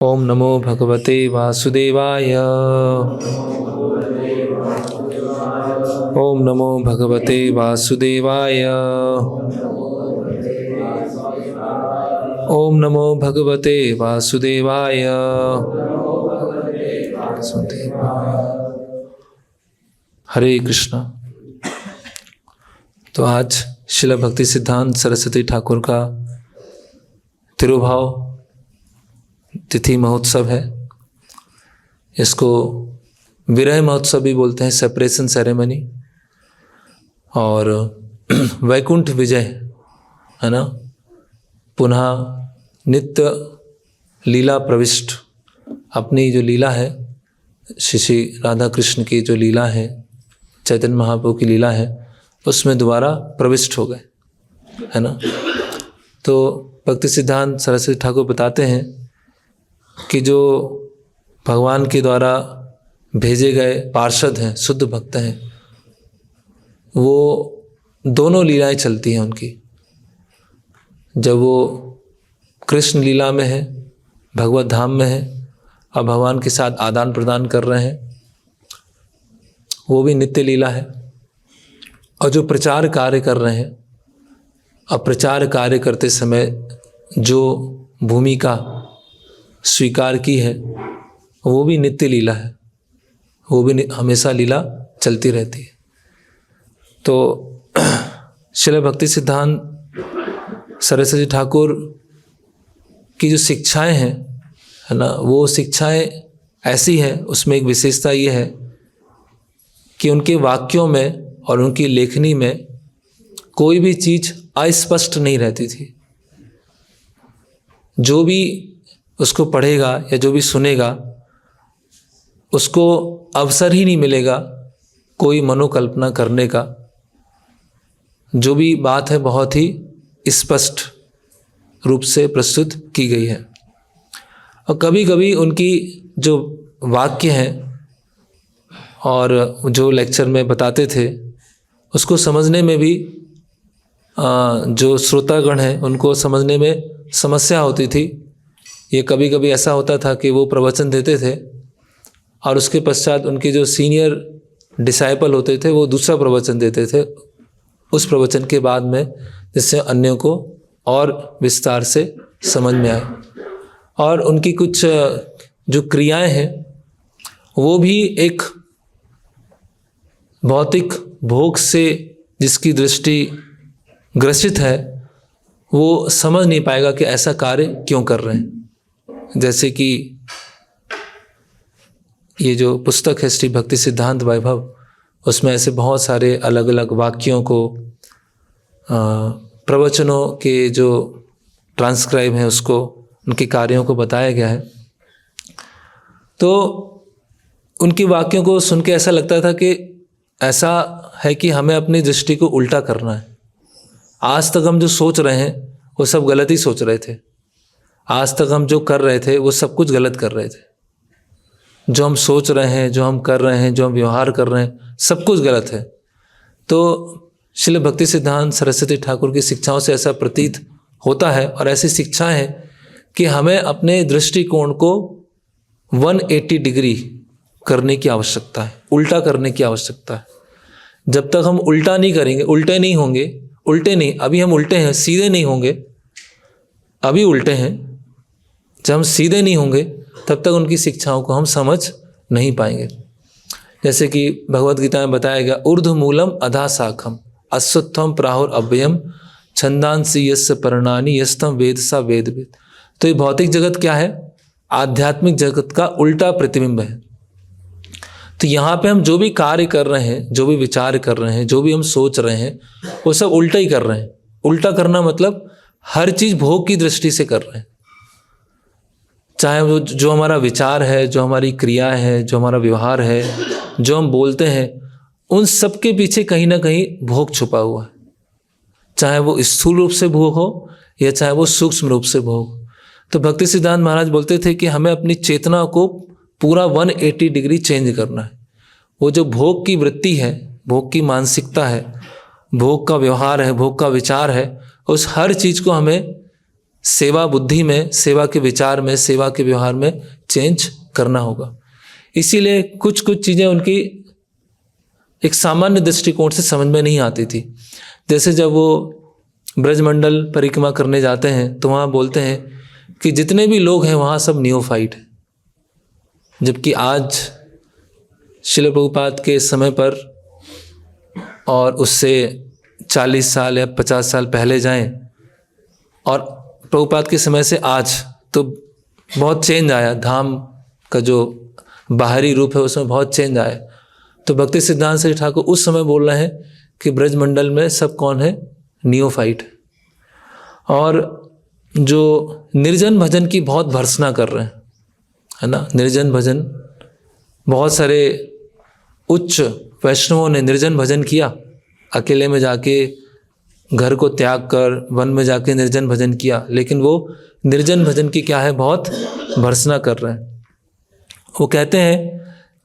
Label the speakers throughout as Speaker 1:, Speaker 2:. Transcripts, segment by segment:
Speaker 1: ओम नमो भगवते वासुदेवाय। ओम नमो भगवते वासुदेवाय। ओम नमो भगवते वासुदेवाय। हरे कृष्णा। तो आज श्रील भक्ति सिद्धांत सरस्वती ठाकुर का तिरुभाव तिथि महोत्सव है। इसको विरह महोत्सव भी बोलते हैं, सेपरेशन सेरेमनी। और वैकुंठ विजय है ना, पुनः नित्य लीला प्रविष्ट, अपनी जो लीला है श्री राधा कृष्ण की जो लीला है, चैतन्य महाप्रभु की लीला है, उसमें दोबारा प्रविष्ट हो गए, है ना। तो भक्ति सिद्धांत सरस्वती ठाकुर बताते हैं कि जो भगवान के द्वारा भेजे गए पार्षद हैं, शुद्ध भक्त हैं, वो दोनों लीलाएं चलती हैं उनकी। जब वो कृष्ण लीला में है, भगवत धाम में है, और भगवान के साथ आदान प्रदान कर रहे हैं, वो भी नित्य लीला है। और जो प्रचार कार्य कर रहे हैं, और प्रचार कार्य करते समय जो भूमिका स्वीकार की है, वो भी नित्य लीला है, वो भी हमेशा लीला चलती रहती है। तो श्रील भक्ति सिद्धांत सरस्वती ठाकुर की जो शिक्षाएं हैं, है ना, वो शिक्षाएं ऐसी हैं, उसमें एक विशेषता ये है कि उनके वाक्यों में और उनकी लेखनी में कोई भी चीज़ अस्पष्ट नहीं रहती थी। जो भी उसको पढ़ेगा या जो भी सुनेगा, उसको अवसर ही नहीं मिलेगा कोई मनोकल्पना करने का। जो भी बात है बहुत ही स्पष्ट रूप से प्रस्तुत की गई है। और कभी कभी उनकी जो वाक्य हैं और जो लेक्चर में बताते थे, उसको समझने में भी जो श्रोतागण हैं उनको समझने में समस्या होती थी। ये कभी कभी ऐसा होता था कि वो प्रवचन देते थे और उसके पश्चात उनके जो सीनियर डिसाइपल होते थे वो दूसरा प्रवचन देते थे उस प्रवचन के बाद में, जिससे अन्यों को और विस्तार से समझ में आए। और उनकी कुछ जो क्रियाएं हैं वो भी एक भौतिक भोग से जिसकी दृष्टि ग्रसित है, वो समझ नहीं पाएगा कि ऐसा कार्य क्यों कर रहे हैं। जैसे कि ये जो पुस्तक है श्री भक्ति सिद्धांत वैभव, उसमें ऐसे बहुत सारे अलग अलग वाक्यों को, प्रवचनों के जो ट्रांसक्राइब हैं उसको, उनके कार्यों को बताया गया है। तो उनके वाक्यों को सुन के ऐसा लगता था कि ऐसा है कि हमें अपनी दृष्टि को उल्टा करना है। आज तक हम जो सोच रहे हैं वो सब गलत ही सोच रहे थे। आज तक हम जो कर रहे थे वो सब कुछ गलत कर रहे थे। जो हम सोच रहे हैं, जो हम कर रहे हैं, जो हम व्यवहार कर रहे हैं, सब कुछ गलत है। तो श्रील भक्ति सिद्धांत सरस्वती ठाकुर की शिक्षाओं से ऐसा प्रतीत होता है, और ऐसी शिक्षाएं हैं कि हमें अपने दृष्टिकोण को 180 डिग्री करने की आवश्यकता है, उल्टा करने की आवश्यकता है। जब तक हम उल्टा नहीं करेंगे, उल्टे नहीं होंगे, उल्टे नहीं, अभी हम उल्टे हैं, सीधे नहीं होंगे, अभी उल्टे हैं। जब हम सीधे नहीं होंगे तब तक उनकी शिक्षाओं को हम समझ नहीं पाएंगे। जैसे कि भगवत गीता में बताया गया, ऊर्ध्व मूलम अधा शाखम अश्वत्थम प्राहुर अव्ययम छंदांसी यस्य पर्णानि यस्तम वेद सा वेद वेद। तो ये भौतिक जगत क्या है? आध्यात्मिक जगत का उल्टा प्रतिबिंब है। तो यहाँ पे हम जो भी कार्य कर रहे हैं, जो भी विचार कर रहे हैं, जो भी हम सोच रहे हैं, वो सब उल्टा ही कर रहे हैं। उल्टा करना मतलब हर चीज़ भोग की दृष्टि से कर रहे हैं। चाहे वो जो हमारा विचार है, जो हमारी क्रिया है, जो हमारा व्यवहार है, जो हम बोलते हैं, उन सब के पीछे कहीं ना कहीं भोग छुपा हुआ है। चाहे वो स्थूल रूप से भोग हो या चाहे वो सूक्ष्म रूप से भोग। तो भक्ति सिद्धांत महाराज बोलते थे कि हमें अपनी चेतना को पूरा 180 डिग्री चेंज करना है। वो जो भोग की वृत्ति है, भोग की मानसिकता है, भोग का व्यवहार है, भोग का विचार है, उस हर चीज़ को हमें सेवा बुद्धि में, सेवा के विचार में, सेवा के व्यवहार में चेंज करना होगा। इसीलिए कुछ कुछ चीज़ें उनकी एक सामान्य दृष्टिकोण से समझ में नहीं आती थी। जैसे जब वो ब्रजमंडल परिक्रमा करने जाते हैं तो वहाँ बोलते हैं कि जितने भी लोग हैं वहाँ सब नियोफाइट हैं, जबकि आज श्रील प्रभुपाद के समय पर और उससे 40 साल या 50 साल पहले जाएं और प्रभुपाद के समय से आज तो बहुत चेंज आया। धाम का जो बाहरी रूप है उसमें बहुत चेंज आया। तो भक्ति सिद्धांत सरस्वती ठाकुर उस समय बोल रहे हैं कि ब्रजमंडल में सब कौन है, नियोफाइट। और जो निर्जन भजन की बहुत भर्त्सना कर रहे हैं, है ना, निर्जन भजन, बहुत सारे उच्च वैष्णवों ने निर्जन भजन किया, अकेले में जाके घर को त्याग कर वन में जाके निर्जन भजन किया, लेकिन वो निर्जन भजन की क्या है, बहुत भर्त्सना कर रहे हैं। वो कहते हैं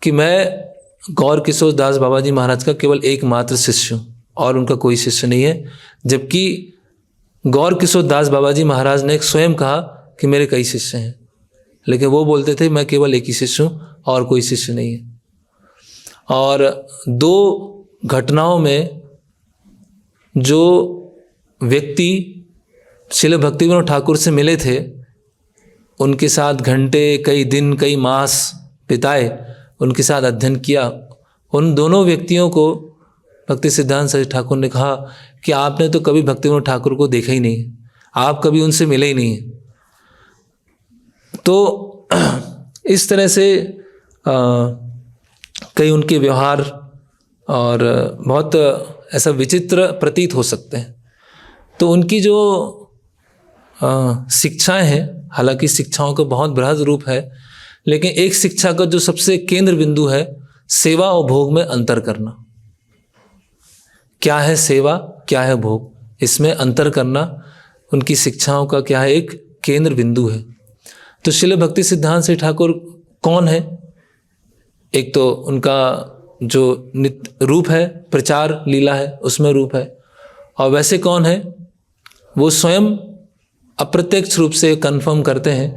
Speaker 1: कि मैं गौर किशोर दास बाबा जी महाराज का केवल एकमात्र शिष्य हूँ और उनका कोई शिष्य नहीं है, जबकि गौर किशोर दास बाबा जी महाराज ने स्वयं कहा कि मेरे कई शिष्य हैं, लेकिन वो बोलते थे मैं केवल एक ही शिष्य हूँ और कोई शिष्य नहीं है। और दो घटनाओं में जो व्यक्ति श्रील भक्तिविनोद ठाकुर से मिले थे, उनके साथ घंटे, कई दिन, कई मास बिताए, उनके साथ अध्ययन किया, उन दोनों व्यक्तियों को भक्ति सिद्धांत सरस्वती ठाकुर ने कहा कि आपने तो कभी भक्तिविनोद ठाकुर को देखा ही नहीं, आप कभी उनसे मिले ही नहीं। तो इस तरह से कई उनके व्यवहार और बहुत ऐसा विचित्र प्रतीत हो सकते हैं। तो उनकी जो शिक्षाएं हैं, हालांकि शिक्षाओं का बहुत बृहद रूप है, लेकिन एक शिक्षा का जो सबसे केंद्र बिंदु है, सेवा और भोग में अंतर करना। क्या है सेवा, क्या है भोग, इसमें अंतर करना उनकी शिक्षाओं का क्या है, एक केंद्र बिंदु है। तो श्रील भक्ति सिद्धांत सरस्वती ठाकुर कौन है? एक तो उनका जो नित्य रूप है, प्रचार लीला है, उसमें रूप है। और वैसे कौन है? वो स्वयं अप्रत्यक्ष रूप से कन्फर्म करते हैं।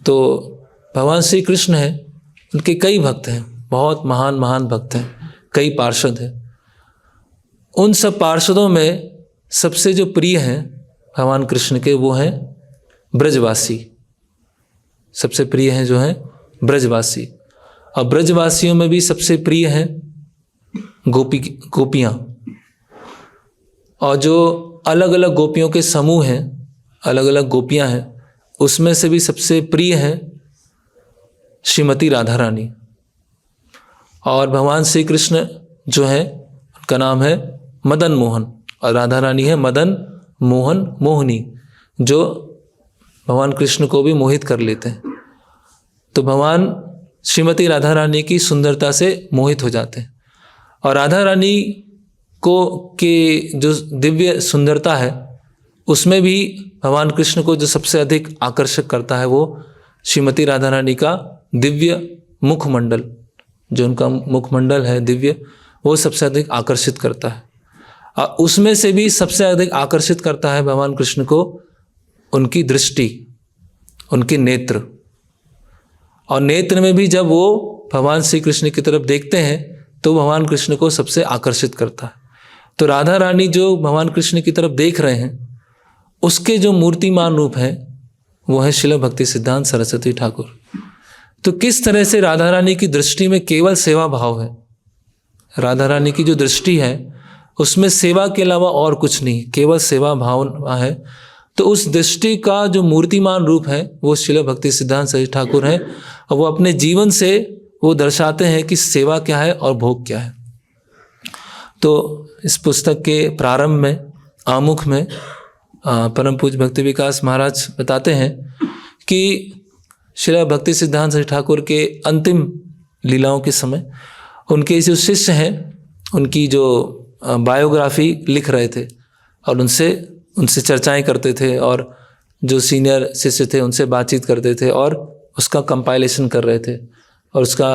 Speaker 1: तो भगवान श्री कृष्ण हैं, उनके कई भक्त हैं, बहुत महान महान भक्त हैं, कई पार्षद हैं। उन सब पार्षदों में सबसे जो प्रिय हैं भगवान कृष्ण के, वो हैं ब्रजवासी। सबसे प्रिय हैं जो हैं ब्रजवासी। और ब्रजवासियों में भी सबसे प्रिय हैं गोपियाँ। और जो अलग अलग गोपियों के समूह हैं, अलग अलग गोपियाँ हैं, उसमें से भी सबसे प्रिय हैं श्रीमती राधा रानी। और भगवान श्री कृष्ण जो हैं, उनका नाम है मदन मोहन, और राधा रानी है मदन मोहन मोहिनी, जो भगवान कृष्ण को भी मोहित कर लेते हैं। तो भगवान श्रीमती राधा रानी की सुंदरता से मोहित हो जाते हैं। और राधा रानी को के जो दिव्य सुंदरता है, उसमें भी भगवान कृष्ण को जो सबसे अधिक आकर्षक करता है, वो श्रीमती राधा रानी का दिव्य मुखमंडल, जो उनका मुखमंडल है दिव्य, वो सबसे अधिक आकर्षित करता है। और उसमें से भी सबसे अधिक आकर्षित करता है भगवान कृष्ण को उनकी दृष्टि, उनके नेत्र। और नेत्र में भी जब वो भगवान श्री कृष्ण की तरफ देखते हैं तो भगवान कृष्ण को सबसे आकर्षित करता है। तो राधा रानी जो भगवान कृष्ण की तरफ देख रहे हैं, उसके जो मूर्तिमान रूप हैं, वो है श्रील भक्ति सिद्धांत सरस्वती ठाकुर। तो किस तरह से राधा रानी की दृष्टि में केवल सेवा भाव है, राधा रानी की जो दृष्टि है उसमें सेवा के अलावा और कुछ नहीं, केवल सेवा भावना है। तो उस दृष्टि का जो मूर्तिमान रूप है वो श्रील भक्ति सिद्धांत सरस्वती ठाकुर हैं। और वो अपने जीवन से वो दर्शाते हैं कि सेवा क्या है और भोग क्या है। तो इस पुस्तक के प्रारंभ में, आमुख में, परम पूज्य भक्ति विकास महाराज बताते हैं कि श्रील भक्ति सिद्धांत सरस्वती ठाकुर के अंतिम लीलाओं के समय उनके जो शिष्य हैं, उनकी जो बायोग्राफी लिख रहे थे और उनसे चर्चाएं करते थे, और जो सीनियर शिष्य थे उनसे बातचीत करते थे और उसका कंपाइलेशन कर रहे थे। और उसका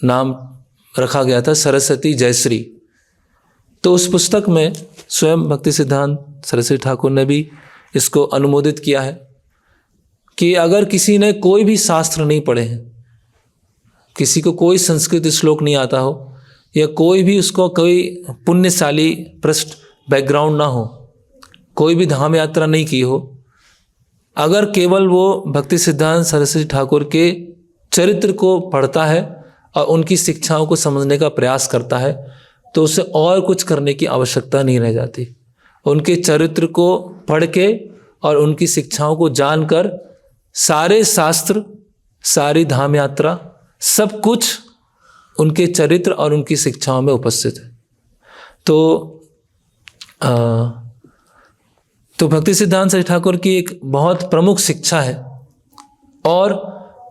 Speaker 1: नाम रखा गया था सरस्वती जयश्री। तो उस पुस्तक में स्वयं भक्ति सिद्धांत सरस्वती ठाकुर ने भी इसको अनुमोदित किया है कि अगर किसी ने कोई भी शास्त्र नहीं पढ़े हैं, किसी को कोई संस्कृत श्लोक नहीं आता हो, या कोई भी उसको कोई पुण्यशाली पृष्ठ बैकग्राउंड ना हो, कोई भी धाम यात्रा नहीं की हो, अगर केवल वो भक्ति सिद्धांत सरस्वती ठाकुर के चरित्र को पढ़ता है और उनकी शिक्षाओं को समझने का प्रयास करता है, तो उसे और कुछ करने की आवश्यकता नहीं रह जाती। उनके चरित्र को पढ़ के और उनकी शिक्षाओं को जानकर सारे शास्त्र, सारी धाम यात्रा, सब कुछ उनके चरित्र और उनकी शिक्षाओं में उपस्थित है। तो भक्ति सिद्धांत सरस्वती ठाकुर की एक बहुत प्रमुख शिक्षा है, और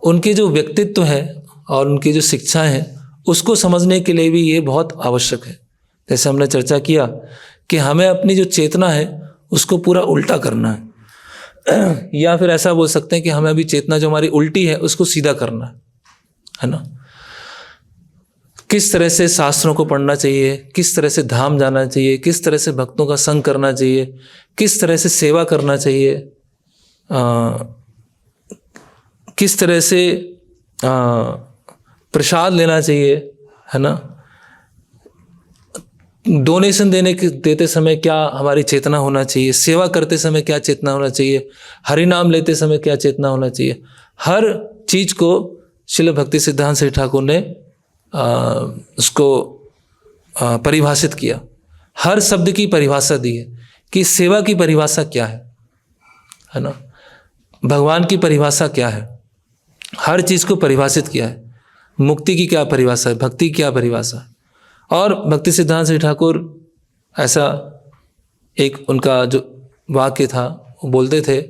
Speaker 1: उनके जो व्यक्तित्व है और उनकी जो शिक्षाएं हैं उसको समझने के लिए भी ये बहुत आवश्यक है। जैसे हमने चर्चा किया कि हमें अपनी जो चेतना है उसको पूरा उल्टा करना है, या फिर ऐसा बोल सकते हैं कि हमें अभी चेतना जो हमारी उल्टी है उसको सीधा करना है ना। किस तरह से शास्त्रों को पढ़ना चाहिए, किस तरह से धाम जाना चाहिए, किस तरह से भक्तों का संग करना चाहिए, किस तरह से सेवा करना चाहिए, किस तरह से प्रसाद लेना चाहिए, है ना। डोनेशन देते समय क्या हमारी चेतना होना चाहिए, सेवा करते समय क्या चेतना होना चाहिए, हरि नाम लेते समय क्या चेतना होना चाहिए, हर चीज़ को श्रील भक्ति सिद्धांत सरस्वती ठाकुर ने उसको परिभाषित किया। हर शब्द की परिभाषा दी है कि सेवा की परिभाषा क्या है ना, भगवान की परिभाषा क्या है, हर चीज़ को परिभाषित किया है। मुक्ति की क्या परिभाषा है, भक्ति की क्या परिभाषा है। और भक्ति सिद्धांत सरस्वती ठाकुर ऐसा एक उनका जो वाक्य था, वो बोलते थे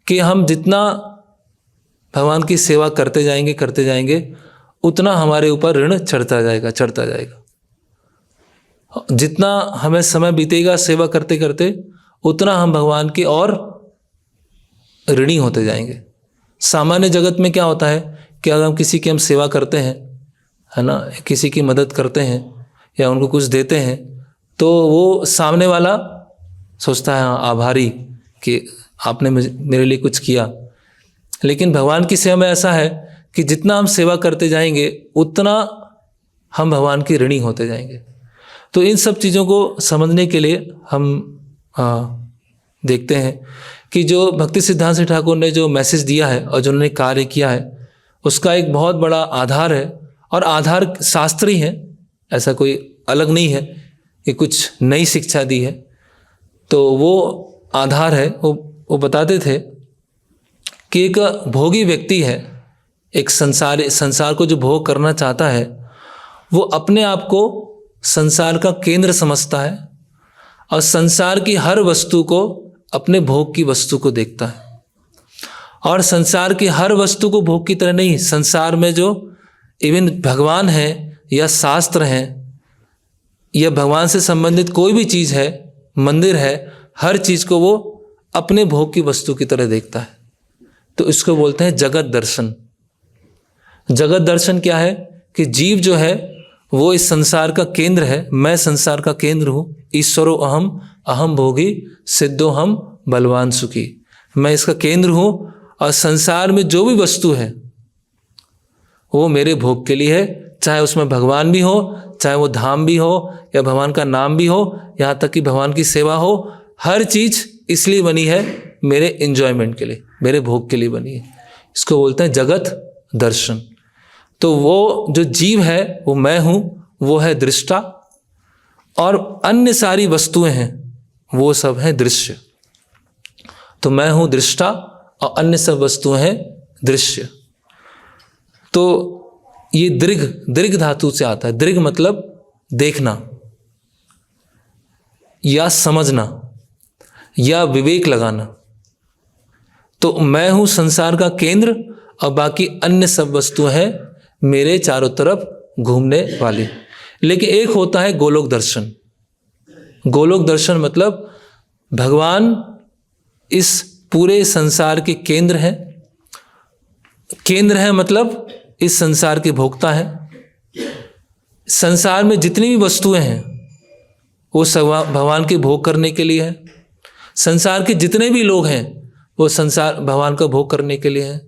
Speaker 1: कि हम जितना भगवान की सेवा करते जाएंगे उतना हमारे ऊपर ऋण चढ़ता जाएगा। जितना हमें समय बीतेगा सेवा करते करते, उतना हम भगवान के और ऋणी होते जाएंगे। सामान्य जगत में क्या होता है कि अगर हम किसी की सेवा करते हैं, है ना, किसी की मदद करते हैं या उनको कुछ देते हैं, तो वो सामने वाला सोचता है हाँ आभारी कि आपने मेरे लिए कुछ किया। लेकिन भगवान की सेवा में ऐसा है कि जितना हम सेवा करते जाएंगे उतना हम भगवान के ऋणी होते जाएंगे। तो इन सब चीज़ों को समझने के लिए हम देखते हैं कि जो भक्ति सिद्धांत सरस्वती ठाकुर ने जो मैसेज दिया है और जो उन्होंने कार्य किया है, उसका एक बहुत बड़ा आधार है, और आधार शास्त्र ही है, ऐसा कोई अलग नहीं है कि कुछ नई शिक्षा दी है। तो वो आधार है, वो बताते थे कि एक भोगी व्यक्ति है, एक संसार को जो भोग करना चाहता है, वो अपने आप को संसार का केंद्र समझता है और संसार की हर वस्तु को अपने भोग की वस्तु को देखता है। और संसार की हर वस्तु को भोग की तरह नहीं, संसार में जो इवन भगवान है या शास्त्र हैं या भगवान से संबंधित कोई भी चीज़ है, मंदिर है, हर चीज़ को वो अपने भोग की वस्तु की तरह देखता है। तो इसको बोलते हैं जगत दर्शन। जगत दर्शन क्या है कि जीव जो है वो इस संसार का केंद्र है। मैं संसार का केंद्र हूँ। ईश्वरो अहम, अहम भोगी, सिद्धो हम बलवान सुखी। मैं इसका केंद्र हूँ और संसार में जो भी वस्तु है वो मेरे भोग के लिए है, चाहे उसमें भगवान भी हो, चाहे वो धाम भी हो या भगवान का नाम भी हो, यहाँ तक कि भगवान की सेवा हो। हर चीज़ इसलिए बनी है मेरे एंजॉयमेंट के लिए, मेरे भोग के लिए बनी है। इसको बोलते हैं जगत दर्शन। तो वो जो जीव है वो मैं हूँ, वो है दृष्टा, और अन्य सारी वस्तुएं हैं वो सब हैं दृश्य। तो मैं हूँ दृष्टा और अन्य सब वस्तुएं हैं दृश्य। तो ये दृग धातु से आता है। दृग मतलब देखना या समझना या विवेक लगाना। तो मैं हूँ संसार का केंद्र और बाकी अन्य सब वस्तुएं हैं मेरे चारों तरफ घूमने वाली। लेकिन एक होता है गोलोक दर्शन। गोलोक दर्शन मतलब भगवान इस पूरे संसार के केंद्र हैं। केंद्र है मतलब इस संसार के भोक्ता है। संसार में जितनी भी वस्तुएं हैं वो सब भगवान के भोग करने के लिए है। संसार के जितने भी लोग हैं वो संसार भगवान का भोग करने के लिए हैं।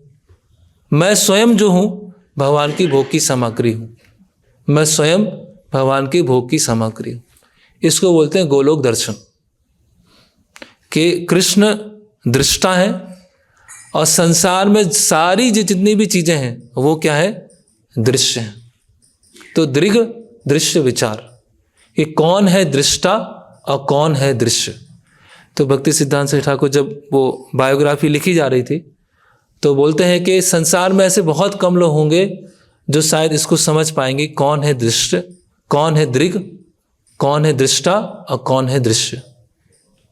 Speaker 1: मैं स्वयं जो हूँ भगवान की भोग की सामग्री हूँ। मैं स्वयं भगवान की भोग की सामग्री हूँ। इसको बोलते हैं गोलोक दर्शन, कि कृष्ण दृष्टा है और संसार में सारी जितनी भी चीज़ें हैं वो क्या है, दृश्य हैं। तो दृग दृश्य विचार, कि कौन है दृष्टा और कौन है दृश्य। तो भक्ति सिद्धांत सरस्वती ठाकुर जब वो बायोग्राफी लिखी जा रही थी तो बोलते हैं कि संसार में ऐसे बहुत कम लोग होंगे जो शायद इसको समझ पाएंगे, कौन है दृश्य, कौन है दृग, कौन है दृष्टा और कौन है दृश्य।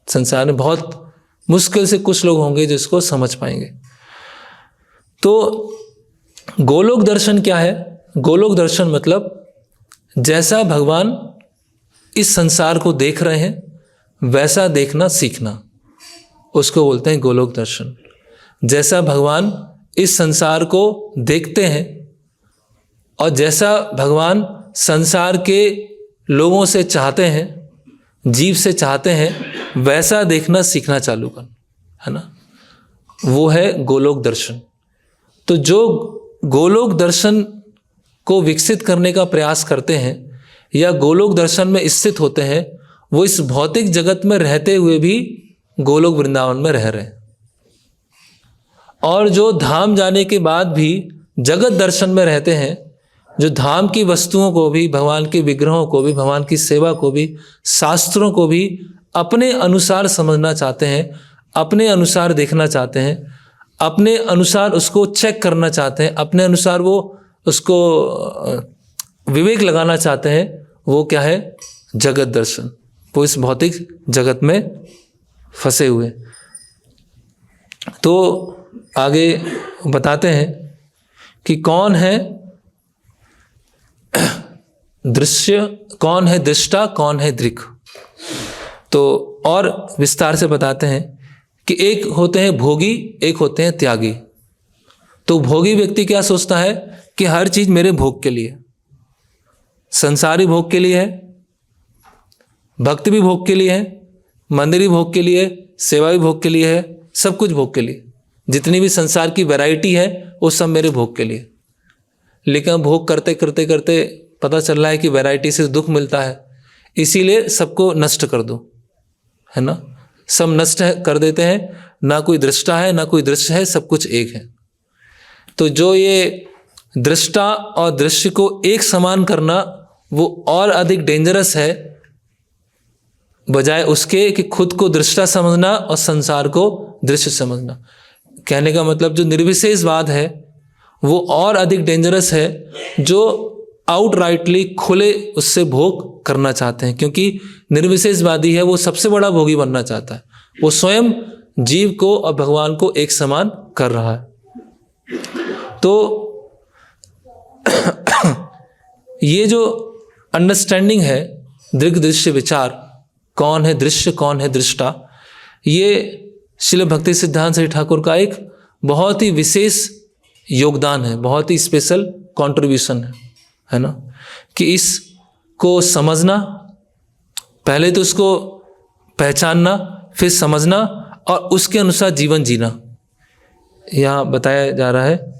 Speaker 1: संसार में बहुत मुश्किल से कुछ लोग होंगे जो इसको समझ पाएंगे। तो गोलोक दर्शन क्या है? गोलोक दर्शन मतलब जैसा भगवान इस संसार को देख रहे हैं वैसा देखना सीखना, उसको बोलते हैं गोलोक दर्शन। जैसा भगवान इस संसार को देखते हैं और जैसा भगवान संसार के लोगों से चाहते हैं, जीव से चाहते हैं, वैसा देखना सीखना चालू करना, है ना, वो है गोलोक दर्शन। तो जो गोलोक दर्शन को विकसित करने का प्रयास करते हैं या गोलोक दर्शन में स्थित होते हैं, वो इस भौतिक जगत में रहते हुए भी गोलोक वृंदावन में रह रहे हैं। और जो धाम जाने के बाद भी जगत दर्शन में रहते हैं, जो धाम की वस्तुओं को भी, भगवान के विग्रहों को भी, भगवान की सेवा को भी, शास्त्रों को भी अपने अनुसार समझना चाहते हैं, अपने अनुसार देखना चाहते हैं, अपने अनुसार उसको चेक करना चाहते हैं, अपने अनुसार वो उसको विवेक लगाना चाहते हैं, वो क्या है, जगत दर्शन। वो इस भौतिक जगत में फंसे हुए। तो आगे बताते हैं कि कौन है दृश्य, कौन है दृष्टा, कौन है दृक्। तो और विस्तार से बताते हैं कि एक होते हैं भोगी, एक होते हैं त्यागी। तो भोगी व्यक्ति क्या सोचता है कि हर चीज मेरे भोग के लिए, संसारी भोग के लिए है, भक्ति भी भोग के लिए है, मंदिर भी भोग के लिए, सेवा भी भोग के लिए है, सब कुछ भोग के लिए, जितनी भी संसार की वैरायटी है वो सब मेरे भोग के लिए। लेकिन भोग करते करते करते पता चल रहा है कि वैरायटी से दुख मिलता है, इसीलिए सबको नष्ट कर दो, है ना, सब नष्ट कर देते हैं, ना कोई दृष्टा है ना कोई दृश्य है, सब कुछ एक है। तो जो ये दृष्टा और दृश्य को एक समान करना वो और अधिक डेंजरस है, बजाय उसके कि खुद को दृष्टा समझना और संसार को दृश्य समझना। कहने का मतलब जो निर्विशेषवाद है वो और अधिक डेंजरस है, जो आउटराइटली खुले उससे भोग करना चाहते हैं। क्योंकि निर्विशेषवादी है, वो सबसे बड़ा भोगी बनना चाहता है, वो स्वयं जीव को और भगवान को एक समान कर रहा है। तो ये जो अंडरस्टैंडिंग है दृग दृश्य विचार, कौन है दृश्य कौन है दृष्टा, ये श्रील भक्ति सिद्धांत सरस्वती ठाकुर का एक बहुत ही विशेष योगदान है, बहुत ही स्पेशल कंट्रीब्यूशन है ना, कि इसको समझना, पहले तो उसको पहचानना, फिर समझना और उसके अनुसार जीवन जीना। यहाँ बताया जा रहा है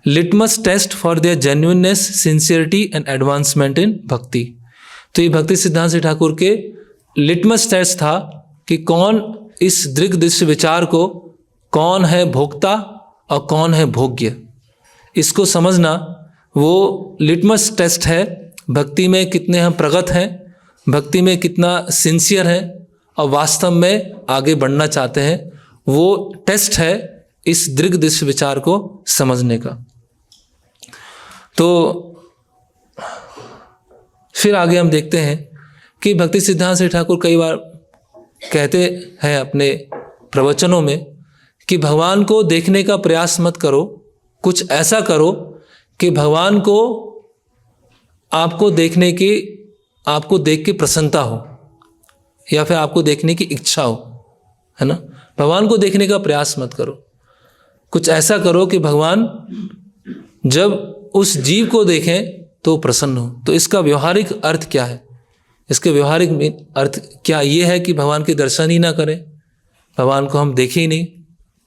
Speaker 1: litmus test for their genuineness, sincerity and advancement in bhakti. तो ये भक्ति सिद्धांत सरस्वती ठाकुर के लिटमस टेस्ट था कि कौन इस दृग दृश्य विचार को, कौन है भोक्ता और कौन है भोग्य, इसको समझना वो लिटमस टेस्ट है भक्ति में कितने हम प्रगत हैं, भक्ति में कितना सिंसियर है और वास्तव में आगे बढ़ना चाहते हैं। वो टेस्ट है इस दृग दृश्य विचार को समझने का। तो फिर आगे हम देखते हैं कि भक्ति सिद्धांत सरस्वती ठाकुर कई बार कहते हैं अपने प्रवचनों में कि भगवान को देखने का प्रयास मत करो, कुछ ऐसा करो कि भगवान को आपको देख के प्रसन्नता हो या फिर आपको देखने की इच्छा हो, है ना। भगवान को देखने का प्रयास मत करो, कुछ ऐसा करो कि भगवान जब उस जीव को देखें तो प्रसन्न हो। तो इसका व्यवहारिक अर्थ क्या है इसके व्यवहारिक अर्थ क्या ये है कि भगवान के दर्शन ही ना करें, भगवान को हम देखें ही नहीं,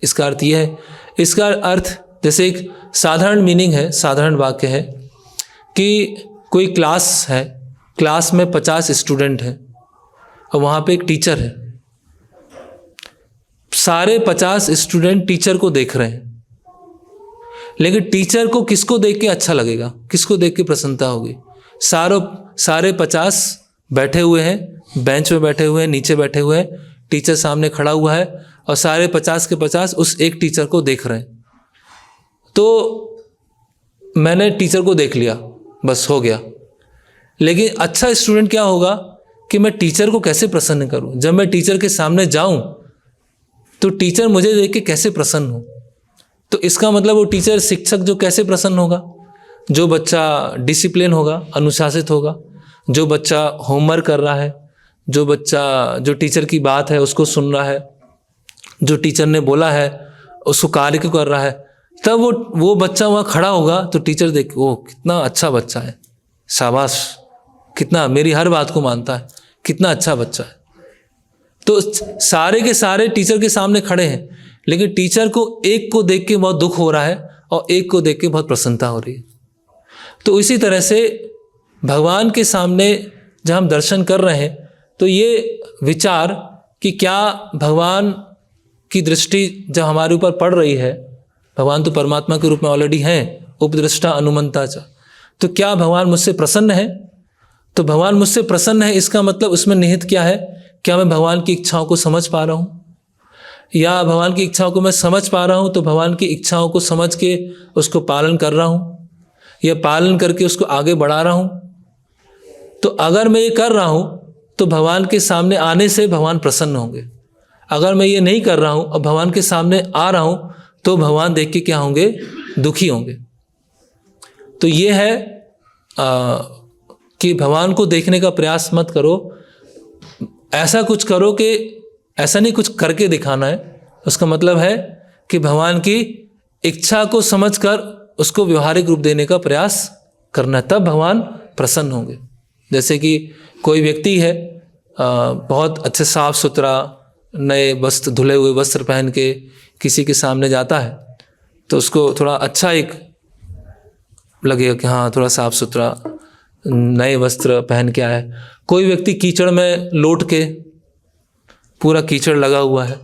Speaker 1: इसका अर्थ ये है? इसका अर्थ जैसे एक साधारण मीनिंग है, साधारण वाक्य है कि कोई क्लास है, क्लास में 50 स्टूडेंट हैं और वहाँ पे एक टीचर है। सारे 50 स्टूडेंट टीचर को देख रहे हैं, लेकिन टीचर को किसको देख के अच्छा लगेगा, किसको देख के प्रसन्नता होगी? सारे 50 बैठे हुए हैं, बेंच पे बैठे हुए हैं, नीचे बैठे हुए हैं, टीचर सामने खड़ा हुआ है और सारे 50 के 50 उस एक टीचर को देख रहे हैं। तो मैंने टीचर को देख लिया, बस हो गया। लेकिन अच्छा स्टूडेंट क्या होगा कि मैं टीचर को कैसे प्रसन्न करूं? जब मैं टीचर के सामने जाऊं तो टीचर मुझे देख के कैसे प्रसन्न हो? तो इसका मतलब वो टीचर, शिक्षक जो कैसे प्रसन्न होगा? जो बच्चा डिसिप्लिन होगा, अनुशासित होगा, जो बच्चा होमवर्क कर रहा है, जो बच्चा जो टीचर की बात है उसको सुन रहा है, जो टीचर ने बोला है उसको कार्य क्यों कर रहा है, तब वो बच्चा वहाँ खड़ा होगा तो टीचर देख, वो कितना अच्छा बच्चा है, शाबाश, कितना मेरी हर बात को मानता है, कितना अच्छा बच्चा है। तो सारे के सारे टीचर के सामने खड़े हैं, लेकिन टीचर को एक को देख के बहुत दुख हो रहा है और एक को देख के बहुत प्रसन्नता हो रही है। तो इसी तरह से भगवान के सामने जब हम दर्शन कर रहे हैं तो ये विचार कि क्या भगवान की दृष्टि जब हमारे ऊपर पड़ रही है, भगवान तो परमात्मा के रूप में ऑलरेडी हैं, उपदृष्टा अनुमंता च, तो क्या भगवान मुझसे प्रसन्न है? तो भगवान मुझसे प्रसन्न है, इसका मतलब उसमें निहित क्या है? क्या मैं भगवान की इच्छाओं को समझ पा रहा हूँ? या भगवान की इच्छाओं को मैं समझ पा रहा हूँ तो भगवान की इच्छाओं को समझ के उसको पालन कर रहा हूँ, या पालन करके उसको आगे बढ़ा रहा हूँ? तो अगर मैं ये कर रहा हूँ तो भगवान के सामने आने से भगवान प्रसन्न होंगे। अगर मैं ये नहीं कर रहा हूँ और भगवान के सामने आ रहा हूँ तो भगवान देख के क्या होंगे? दुखी होंगे। तो ये है कि भगवान को देखने का प्रयास मत करो, ऐसा कुछ करो कि ऐसा नहीं कुछ करके दिखाना है। उसका मतलब है कि भगवान की इच्छा को समझकर उसको व्यवहारिक रूप देने का प्रयास करना है, तब भगवान प्रसन्न होंगे। जैसे कि कोई व्यक्ति है बहुत अच्छे साफ सुथरा नए वस्त्र, धुले हुए वस्त्र पहन के किसी के सामने जाता है तो उसको थोड़ा अच्छा एक लगेगा कि हाँ थोड़ा साफ सुथरा नए वस्त्र पहन के आया है। कोई व्यक्ति कीचड़ में लौट के, पूरा कीचड़ लगा हुआ है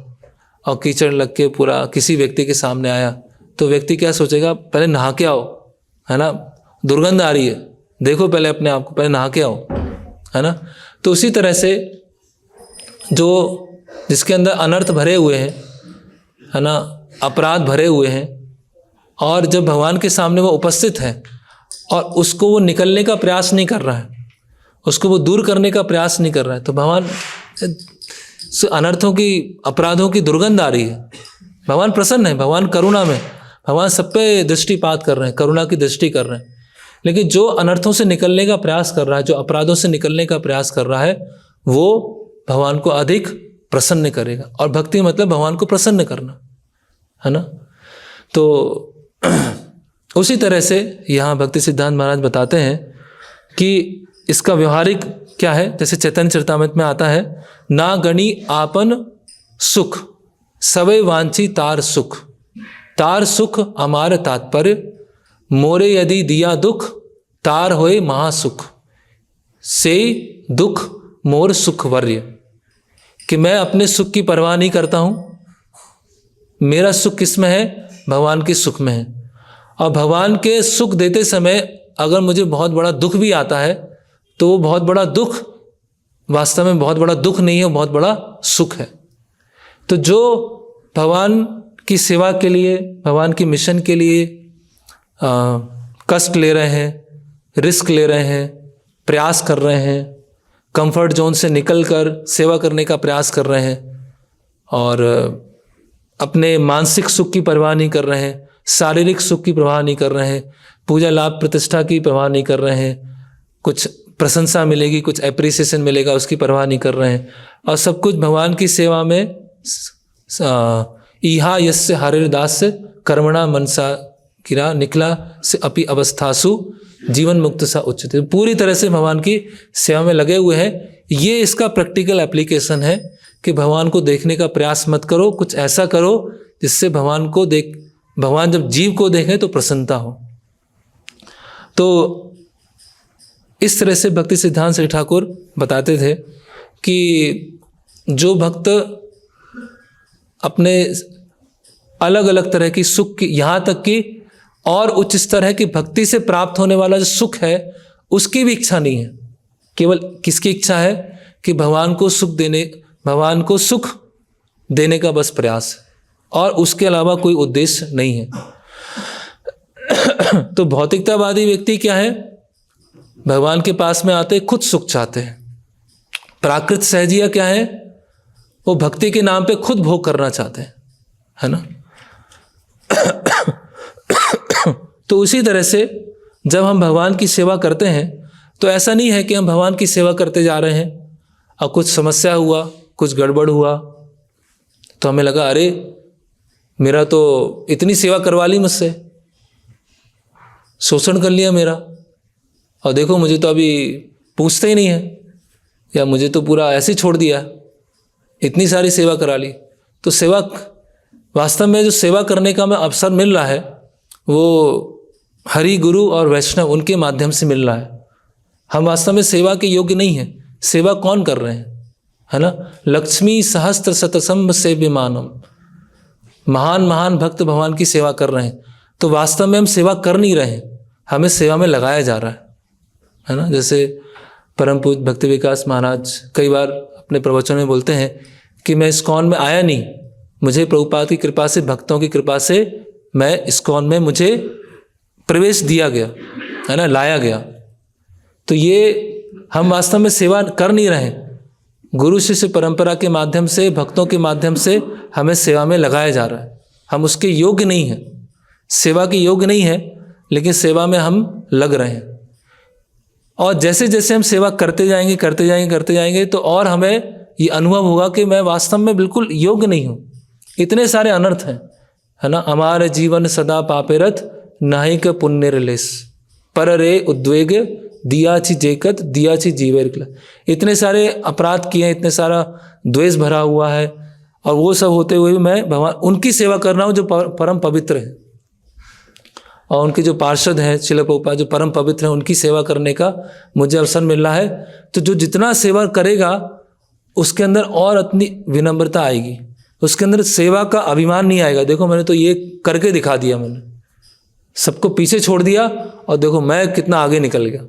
Speaker 1: और कीचड़ लग के पूरा किसी व्यक्ति के सामने आया तो व्यक्ति क्या सोचेगा? पहले नहा के आओ, है ना, दुर्गंध आ रही है, देखो पहले अपने आप को, पहले नहा के आओ, है ना। तो उसी तरह से जो जिसके अंदर अनर्थ भरे हुए हैं, है ना, अपराध भरे हुए हैं, और जब भगवान के सामने वो उपस्थित है और उसको वो निकलने का प्रयास नहीं कर रहा है, उसको वो दूर करने का प्रयास नहीं कर रहा है, तो भगवान से अनर्थों की, अपराधों की दुर्गंध आ रही है, भगवान प्रसन्न है, भगवान करुणा में, भगवान सब पे दृष्टिपात कर रहे हैं, करुणा की दृष्टि कर रहे हैं। लेकिन जो अनर्थों से निकलने का प्रयास कर रहा है, जो अपराधों से निकलने का प्रयास कर रहा है, वो भगवान को अधिक प्रसन्न करेगा। और भक्ति मतलब भगवान को प्रसन्न करना, है ना। तो उसी तरह से यहाँ भक्ति सिद्धांत महाराज बताते हैं कि इसका व्यवहारिक क्या है। जैसे चैतन्य चरितामृत में आता है, ना गणी आपन सुख सवे वांछी तार सुख, तार सुख अमार तात्पर्य, मोरे यदि दिया दुख तार होए महासुख, से दुख मोर सुख वर्य। कि मैं अपने सुख की परवाह नहीं करता हूँ, मेरा सुख किस में है? भगवान के सुख में है। और भगवान के सुख देते समय अगर मुझे बहुत बड़ा दुख भी आता है तो वो बहुत बड़ा दुख वास्तव में बहुत बड़ा दुख नहीं है, बहुत बड़ा सुख है। तो जो भगवान की सेवा के लिए, भगवान की मिशन के लिए कष्ट ले रहे हैं, रिस्क ले रहे हैं, प्रयास कर रहे हैं, कंफर्ट जोन से निकलकर सेवा करने का प्रयास कर रहे हैं, और अपने मानसिक सुख की परवाह नहीं कर रहे हैं, शारीरिक सुख की परवाह नहीं कर रहे हैं, पूजा लाभ प्रतिष्ठा की परवाह नहीं कर रहे हैं, कुछ प्रशंसा मिलेगी, कुछ एप्रिसिएशन मिलेगा, उसकी परवाह नहीं कर रहे हैं, और सब कुछ भगवान की सेवा में इहा यस्य हरिर्दास कर्मणा मनसा गिरा निकला से अपि अवस्थासु जीवन मुक्त सा उच्चते, पूरी तरह से भगवान की सेवा में लगे हुए हैं। ये इसका प्रैक्टिकल एप्लीकेशन है कि भगवान को देखने का प्रयास मत करो, कुछ ऐसा करो जिससे भगवान जब जीव को देखें तो प्रसन्नता हो। तो इस तरह से भक्ति सिद्धांत श्री ठाकुर बताते थे कि जो भक्त अपने अलग अलग तरह की सुख की, यहाँ तक कि और उच्च स्तर है कि भक्ति से प्राप्त होने वाला जो सुख है उसकी भी इच्छा नहीं है, केवल किसकी इच्छा है कि भगवान को सुख देने का बस प्रयास है, और उसके अलावा कोई उद्देश्य नहीं है। तो भौतिकतावादी व्यक्ति क्या है, भगवान के पास में आते खुद सुख चाहते हैं। प्राकृत सहजिया क्या है, वो भक्ति के नाम पे खुद भोग करना चाहते हैं, है ना। तो उसी तरह से जब हम भगवान की सेवा करते हैं तो ऐसा नहीं है कि हम भगवान की सेवा करते जा रहे हैं और कुछ समस्या हुआ, कुछ गड़बड़ हुआ तो हमें लगा अरे मेरा तो इतनी सेवा करवा ली मुझसे, शोषण कर लिया मेरा, और देखो मुझे तो अभी पूछते ही नहीं है, या मुझे तो पूरा ऐसे ही छोड़ दिया, इतनी सारी सेवा करा ली। तो सेवा वास्तव में जो सेवा करने का हमें अवसर मिल रहा है वो हरि गुरु और वैष्णव उनके माध्यम से मिल रहा है। हम वास्तव में सेवा के योग्य नहीं हैं। सेवा कौन कर रहे हैं, है ना। लक्ष्मी सहस्त्र शतसंभ सेव्यमानम, महान महान भक्त भगवान की सेवा कर रहे हैं। तो वास्तव में हम सेवा कर नहीं रहे हैं, हमें सेवा में लगाया जा रहा है ना। जैसे परम पूज्य भक्ति विकास महाराज कई बार अपने प्रवचन में बोलते हैं कि मैं इस्कॉन में आया नहीं, मुझे प्रभुपाद की कृपा से, भक्तों की कृपा से मैं इस्कॉन में मुझे प्रवेश दिया गया, है ना, लाया गया। तो ये हम वास्तव में सेवा कर नहीं रहे। गुरु शिष्य परंपरा के माध्यम से, भक्तों के माध्यम से हमें सेवा में लगाया जा रहा है। हम उसके योग्य नहीं हैं, सेवा के योग्य नहीं है, लेकिन सेवा में हम लग रहे हैं। और जैसे जैसे हम सेवा करते जाएंगे तो और हमें ये अनुभव होगा कि मैं वास्तव में बिल्कुल योग्य नहीं हूँ। इतने सारे अनर्थ हैं, है ना। हमारे जीवन सदा पापेरथ नाहिक पुण्य लेस पर रे उद्वेग दिया ची जेकत दिया ची जीवेर। इतने सारे अपराध किए हैं, इतने सारा द्वेष भरा हुआ है, और वो सब होते हुए भी मैं भगवान उनकी सेवा कर रहा हूँ जो परम पवित्र है, और उनके जो पार्षद हैं श्रील प्रभुपाद जो परम पवित्र हैं, उनकी सेवा करने का मुझे अवसर मिल रहा है। तो जो जितना सेवा करेगा उसके अंदर और अपनी विनम्रता आएगी, उसके अंदर सेवा का अभिमान नहीं आएगा। देखो मैंने तो ये करके दिखा दिया, मैंने सबको पीछे छोड़ दिया और देखो मैं कितना आगे निकल गया,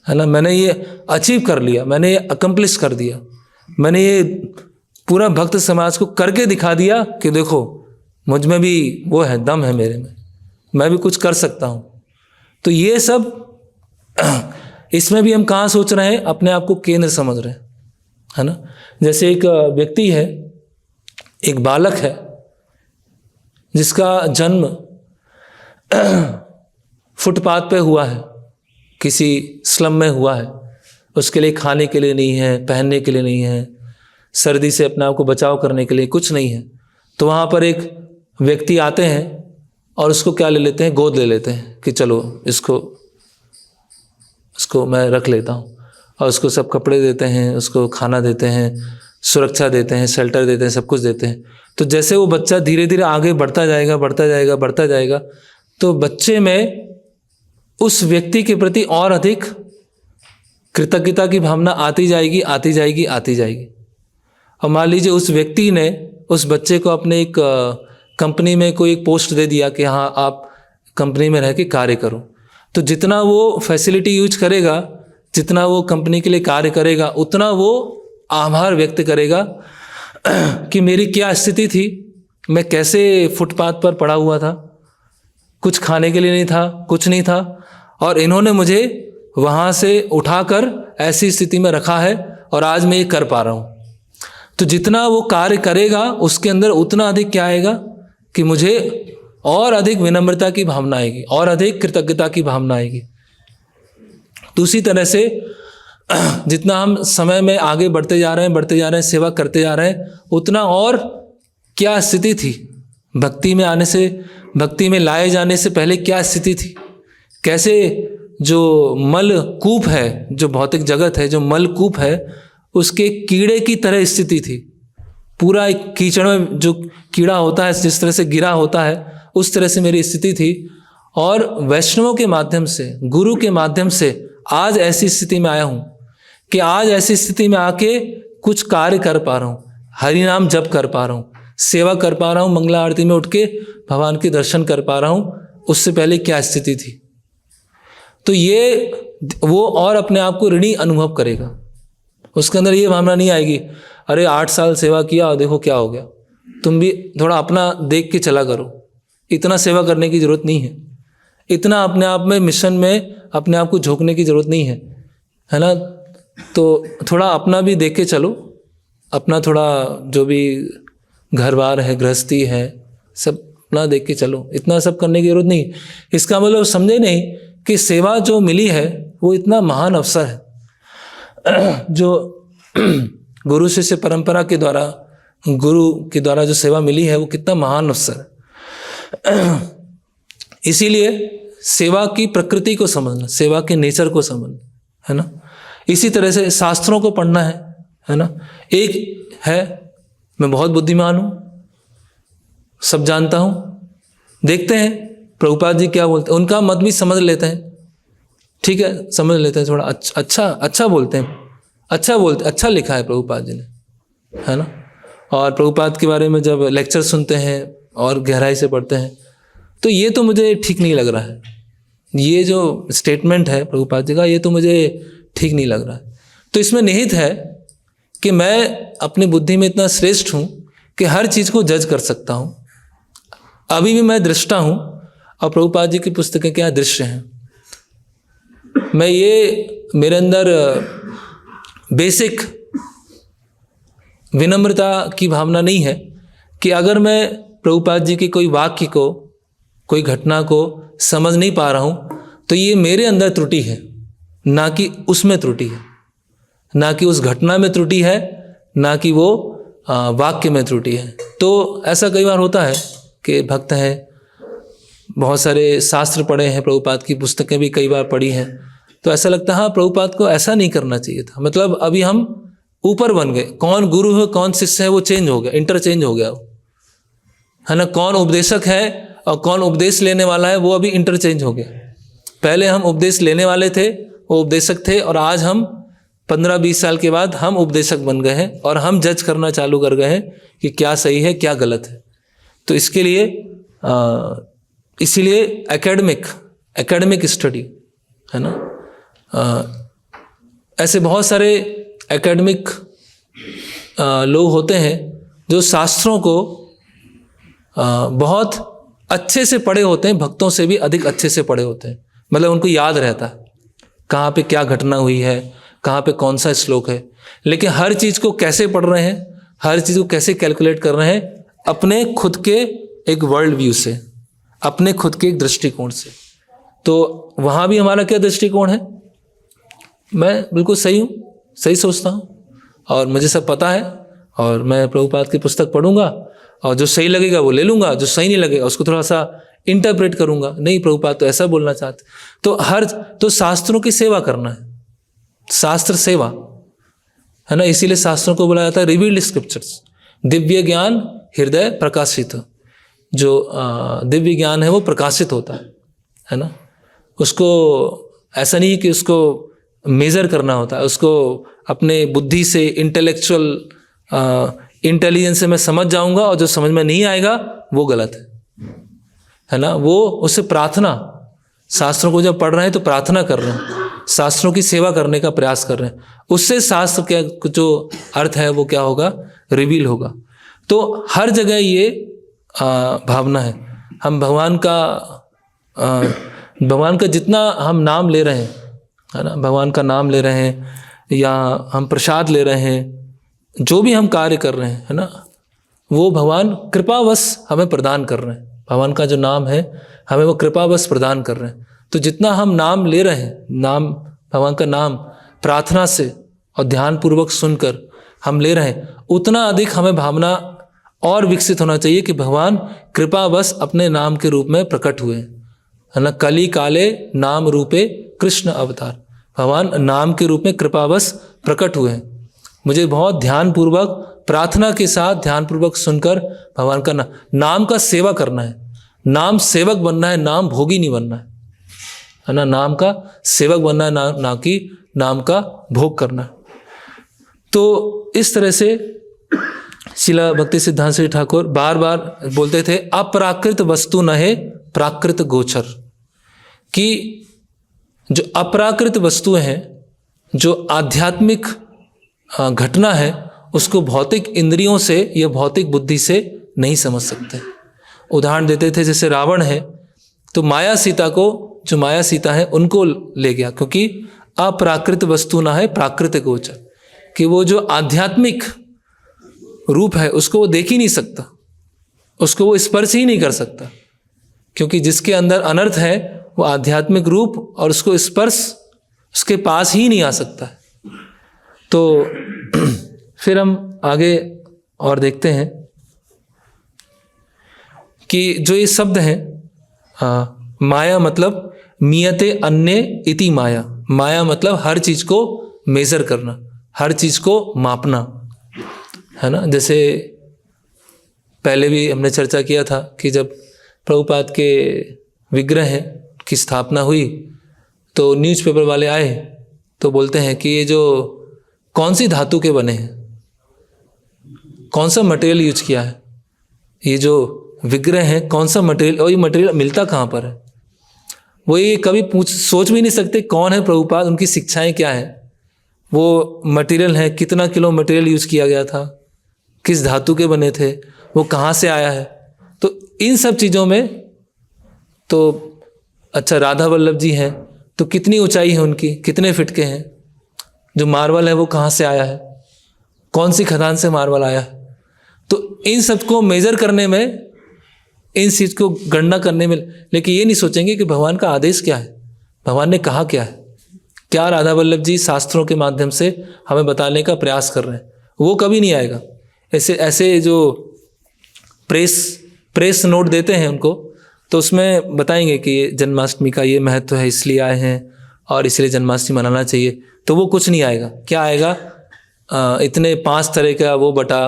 Speaker 1: है ना। मैंने ये अचीव कर लिया, मैंने ये अकम्प्लिश कर दिया, मैंने ये पूरा भक्त समाज को करके दिखा दिया कि देखो मुझ में भी वो है, दम है मेरे में, मैं भी कुछ कर सकता हूँ। तो ये सब इसमें भी हम कहाँ सोच रहे हैं, अपने आप को केंद्र समझ रहे हैं, है ना। जैसे एक व्यक्ति है, एक बालक है जिसका जन्म फुटपाथ पे हुआ है, किसी स्लम में हुआ है। उसके लिए खाने के लिए नहीं है, पहनने के लिए नहीं है, सर्दी से अपने आप को बचाव करने के लिए कुछ नहीं है। तो वहाँ पर एक व्यक्ति आते हैं और उसको क्या ले लेते हैं, गोद ले लेते हैं कि चलो इसको मैं रख लेता हूँ, और उसको सब कपड़े देते हैं, उसको खाना देते हैं, सुरक्षा देते हैं, शेल्टर देते हैं, सब कुछ देते हैं। तो जैसे वो बच्चा धीरे धीरे आगे बढ़ता जाएगा, तो बच्चे में उस व्यक्ति के प्रति और अधिक कृतज्ञता की भावना आती जाएगी। और मान लीजिए उस व्यक्ति ने उस बच्चे को अपने एक कंपनी में कोई एक पोस्ट दे दिया कि हाँ आप कंपनी में रह के कार्य करो। तो जितना वो फैसिलिटी यूज करेगा, जितना वो कंपनी के लिए कार्य करेगा, उतना वो आभार व्यक्त करेगा कि मेरी क्या स्थिति थी, मैं कैसे फुटपाथ पर पड़ा हुआ था, कुछ खाने के लिए नहीं था, कुछ नहीं था, और इन्होंने मुझे वहाँ से उठाकर ऐसी स्थिति में रखा है और आज मैं ये कर पा रहा हूँ। तो जितना वो कार्य करेगा उसके अंदर उतना अधिक क्या आएगा कि मुझे और अधिक विनम्रता की भावना आएगी, और अधिक कृतज्ञता की भावना आएगी। तो उसी तरह से जितना हम समय में आगे बढ़ते जा रहे हैं, सेवा करते जा रहे हैं, उतना और क्या स्थिति थी भक्ति में आने से, भक्ति में लाए जाने से पहले क्या स्थिति थी, कैसे जो मलकूप है, जो भौतिक जगत है, जो मलकूप है, उसके कीड़े की तरह स्थिति थी। पूरा एक कीचड़ में जो कीड़ा होता है, जिस तरह से गिरा होता है, उस तरह से मेरी स्थिति थी। और वैष्णवों के माध्यम से, गुरु के माध्यम से आज ऐसी स्थिति में आया हूँ कि आज ऐसी स्थिति में आके कुछ कार्य कर पा रहा हूँ, हरि नाम जप कर पा रहा हूँ, सेवा कर पा रहा हूँ, मंगला आरती में उठ के भगवान के दर्शन कर पा रहा हूँ। उससे पहले क्या स्थिति थी? तो ये वो और अपने आप को ऋणी अनुभव करेगा। उसके अंदर ये भावना नहीं आएगी, अरे 8 साल सेवा किया और देखो क्या हो गया। तुम भी थोड़ा अपना देख के चला करो, इतना सेवा करने की जरूरत नहीं है, इतना अपने आप में मिशन में अपने आप को झोंकने की जरूरत नहीं है ना। तो थोड़ा अपना भी देख के चलो, अपना थोड़ा जो भी घर बार है, गृहस्थी है, सब अपना देख के चलो, इतना सब करने की जरूरत नहीं। इसका मतलब समझे नहीं कि सेवा जो मिली है वो इतना महान अवसर है। जो गुरु शिष्य परंपरा के द्वारा, गुरु के द्वारा जो सेवा मिली है वो कितना महान अवसर है। इसीलिए सेवा की प्रकृति को समझना, सेवा के नेचर को समझना, है ना। इसी तरह से शास्त्रों को पढ़ना है ना। एक है मैं बहुत बुद्धिमान हूँ, सब जानता हूँ, देखते हैं प्रभुपाद जी क्या बोलते हैं, उनका मत भी समझ लेते हैं, ठीक है, समझ लेते हैं, थोड़ा अच्छा बोलते हैं, अच्छा लिखा है प्रभुपाद जी ने, है ना। और प्रभुपाद के बारे में जब लेक्चर सुनते हैं और गहराई से पढ़ते हैं तो ये तो मुझे ठीक नहीं लग रहा है, ये जो स्टेटमेंट है प्रभुपाद जी का, ये तो मुझे ठीक नहीं लग रहा है। तो इसमें निहित है कि मैं अपनी बुद्धि में इतना श्रेष्ठ हूँ कि हर चीज़ को जज कर सकता हूँ। अभी भी मैं दृष्टा हूँ और प्रभुपाद जी की पुस्तकें क्या दृश्य हैं। मैं ये मेरे अंदर बेसिक विनम्रता की भावना नहीं है कि अगर मैं प्रभुपाद जी के कोई वाक्य को, कोई घटना को समझ नहीं पा रहा हूँ तो ये मेरे अंदर त्रुटि है, ना कि उसमें त्रुटि है, ना कि उस घटना में त्रुटि है, ना कि वो वाक्य में त्रुटि है। तो ऐसा कई बार होता है कि भक्त हैं, बहुत सारे शास्त्र पढ़े हैं, प्रभुपाद की पुस्तकें भी कई बार पढ़ी हैं, तो ऐसा लगता है हाँ प्रभुपाद को ऐसा नहीं करना चाहिए था। मतलब अभी हम ऊपर बन गए, कौन गुरु है कौन शिष्य है वो चेंज हो गया, इंटरचेंज हो गया, है ना। कौन उपदेशक है और कौन उपदेश लेने वाला है वो अभी इंटरचेंज हो गया। पहले हम उपदेश लेने वाले थे, वो उपदेशक थे, और आज हम 15-20 साल के बाद हम उपदेशक बन गए हैं और हम जज करना चालू कर गए हैं कि क्या सही है क्या गलत है। तो इसके लिए इसीलिए एकेडमिक स्टडी, है ना। ऐसे बहुत सारे एकेडमिक लोग होते हैं जो शास्त्रों को बहुत अच्छे से पढ़े होते हैं, भक्तों से भी अधिक अच्छे से पढ़े होते हैं। मतलब उनको याद रहता है कहाँ पे क्या घटना हुई है, कहाँ पे कौन सा श्लोक है। लेकिन हर चीज़ को कैसे पढ़ रहे हैं, हर चीज़ को कैसे कैलकुलेट कर रहे हैं, अपने खुद के एक वर्ल्ड व्यू से, अपने खुद के एक दृष्टिकोण से। तो वहाँ भी हमारा क्या दृष्टिकोण है, मैं बिल्कुल सही हूँ, सही सोचता हूँ और मुझे सब पता है और मैं प्रभुपाद की पुस्तक पढ़ूंगा और जो सही लगेगा वो ले लूँगा, जो सही नहीं लगेगा उसको थोड़ा सा इंटरप्रेट करूँगा, नहीं प्रभुपाद तो ऐसा बोलना चाहते। तो शास्त्रों की सेवा करना है, शास्त्र सेवा, है ना। इसीलिए शास्त्रों को बोला जाता है रिवील्ड स्क्रिप्चर्स, दिव्य ज्ञान हृदय प्रकाशित। जो दिव्य ज्ञान है वो प्रकाशित होता है ना। उसको ऐसा नहीं कि उसको मेज़र करना होता है, उसको अपने बुद्धि से, इंटेलेक्चुअल इंटेलिजेंस से मैं समझ जाऊंगा और जो समझ में नहीं आएगा वो गलत है ना। वो उससे प्रार्थना, शास्त्रों को जब पढ़ रहे हैं तो प्रार्थना कर रहे हैं, शास्त्रों की सेवा करने का प्रयास कर रहे हैं, उससे शास्त्र के जो अर्थ है वो क्या होगा, रिवील होगा। तो हर जगह ये भावना है। हम भगवान का जितना हम नाम ले रहे हैं, है ना, भगवान का नाम ले रहे हैं या हम प्रसाद ले रहे हैं, जो भी हम कार्य कर रहे हैं, है ना, वो भगवान कृपावश हमें प्रदान कर रहे हैं। भगवान का जो नाम है हमें वो कृपावश प्रदान कर रहे हैं। तो जितना हम नाम ले रहे हैं, नाम, भगवान का नाम प्रार्थना से और ध्यानपूर्वक सुनकर हम ले रहे हैं, उतना अधिक हमें भावना और विकसित होना चाहिए कि भगवान कृपावश अपने नाम के रूप में प्रकट हुए हैं है ना, कली काले नाम रूपे कृष्ण अवतार, भगवान नाम के रूप में कृपावश प्रकट हुए हैं। मुझे बहुत ध्यानपूर्वक, प्रार्थना के साथ ध्यानपूर्वक सुनकर भगवान का नाम का सेवा करना है। नाम सेवक बनना है, नाम भोगी नहीं बनना है ना, नाम का सेवक बनना है, ना कि नाम का भोग करना। तो इस तरह से शिला भक्ति सिद्धांत श्री ठाकुर बार बार बोलते थे, अप्राकृत वस्तु न है प्राकृत गोचर, कि जो अप्राकृत वस्तुएं हैं, जो आध्यात्मिक घटना है, उसको भौतिक इंद्रियों से या भौतिक बुद्धि से नहीं समझ सकते। उदाहरण देते थे, जैसे रावण है तो माया सीता को, जो माया सीता है उनको ले गया, क्योंकि अप्राकृत वस्तु ना है प्राकृत गोचर, कि वो जो आध्यात्मिक रूप है उसको वो देख ही नहीं सकता, उसको वो स्पर्श ही नहीं कर सकता, क्योंकि जिसके अंदर अनर्थ है वो आध्यात्मिक रूप और उसको स्पर्श उसके पास ही नहीं आ सकता है। तो फिर हम आगे और देखते हैं कि जो ये शब्द हैं, माया मतलब मियते अन्य इति माया, माया मतलब हर चीज को मेजर करना, हर चीज को मापना, है ना। जैसे पहले भी हमने चर्चा किया था कि जब प्रभुपाद के विग्रह की स्थापना हुई तो न्यूज़पेपर वाले आए तो बोलते हैं कि ये जो कौन सी धातु के बने हैं, कौन सा मटेरियल यूज किया है, ये जो विग्रह है कौन सा मटेरियल, और ये मटेरियल मिलता कहाँ पर है। वो ये कभी सोच भी नहीं सकते कौन है प्रभुपाद, उनकी शिक्षाएं क्या हैं, वो मटेरियल है, कितना किलो मटेरियल यूज किया गया था, किस धातु के बने थे, वो कहाँ से आया है। तो इन सब चीज़ों में तो अच्छा, राधा वल्लभ जी हैं तो कितनी ऊंचाई है उनकी, कितने फिट के हैं, जो मार्बल है वो कहाँ से आया है, कौन सी खदान से मार्बल आया है। तो इन सब को मेजर करने में, इन चीज को गणना करने में, लेकिन ये नहीं सोचेंगे कि भगवान का आदेश क्या है, भगवान ने कहा क्या है, क्या राधा वल्लभ जी शास्त्रों के माध्यम से हमें बताने का प्रयास कर रहे हैं, वो कभी नहीं आएगा। ऐसे जो प्रेस नोट देते हैं उनको, तो उसमें बताएंगे कि जन्माष्टमी का ये महत्व है, इसलिए आए हैं और इसलिए जन्माष्टमी मनाना चाहिए, तो वो कुछ नहीं आएगा। क्या आएगा, इतने 5 तरह का वो बटा,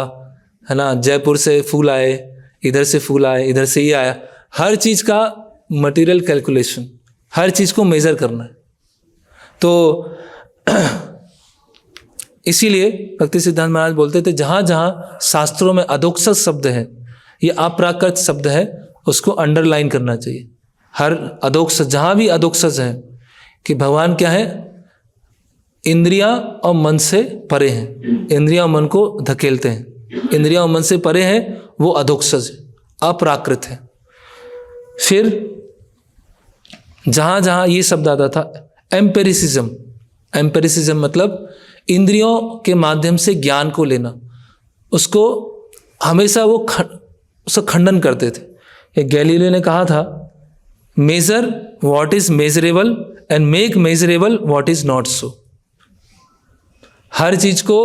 Speaker 1: है ना, जयपुर से फूल आए, इधर से फूल आए, इधर से ये आया, हर चीज़ का मटेरियल कैलकुलेशन, हर चीज़ को मेजर करना है। तो इसीलिए भक्ति सिद्धांत महाराज बोलते थे, जहाँ जहाँ शास्त्रों में अधोक्षज शब्द है या अप्राकृत शब्द है उसको अंडरलाइन करना चाहिए। हर अधोक्षज, जहाँ भी अधोक्षज है कि भगवान क्या है, इंद्रियां और मन से परे हैं, इंद्रियां और मन को धकेलते हैं, इंद्रियां और मन से परे हैं, वो अधोक्षज है, अप्राकृत है। फिर जहाँ जहाँ ये शब्द आता था एम्पेरिसिज्म, एम्पेरिसिज्म मतलब इंद्रियों के माध्यम से ज्ञान को लेना, उसको हमेशा वो उसका खंडन करते थे। एक गैलीलियो ने कहा था, measure what is measurable and make measurable what is not so. हर चीज को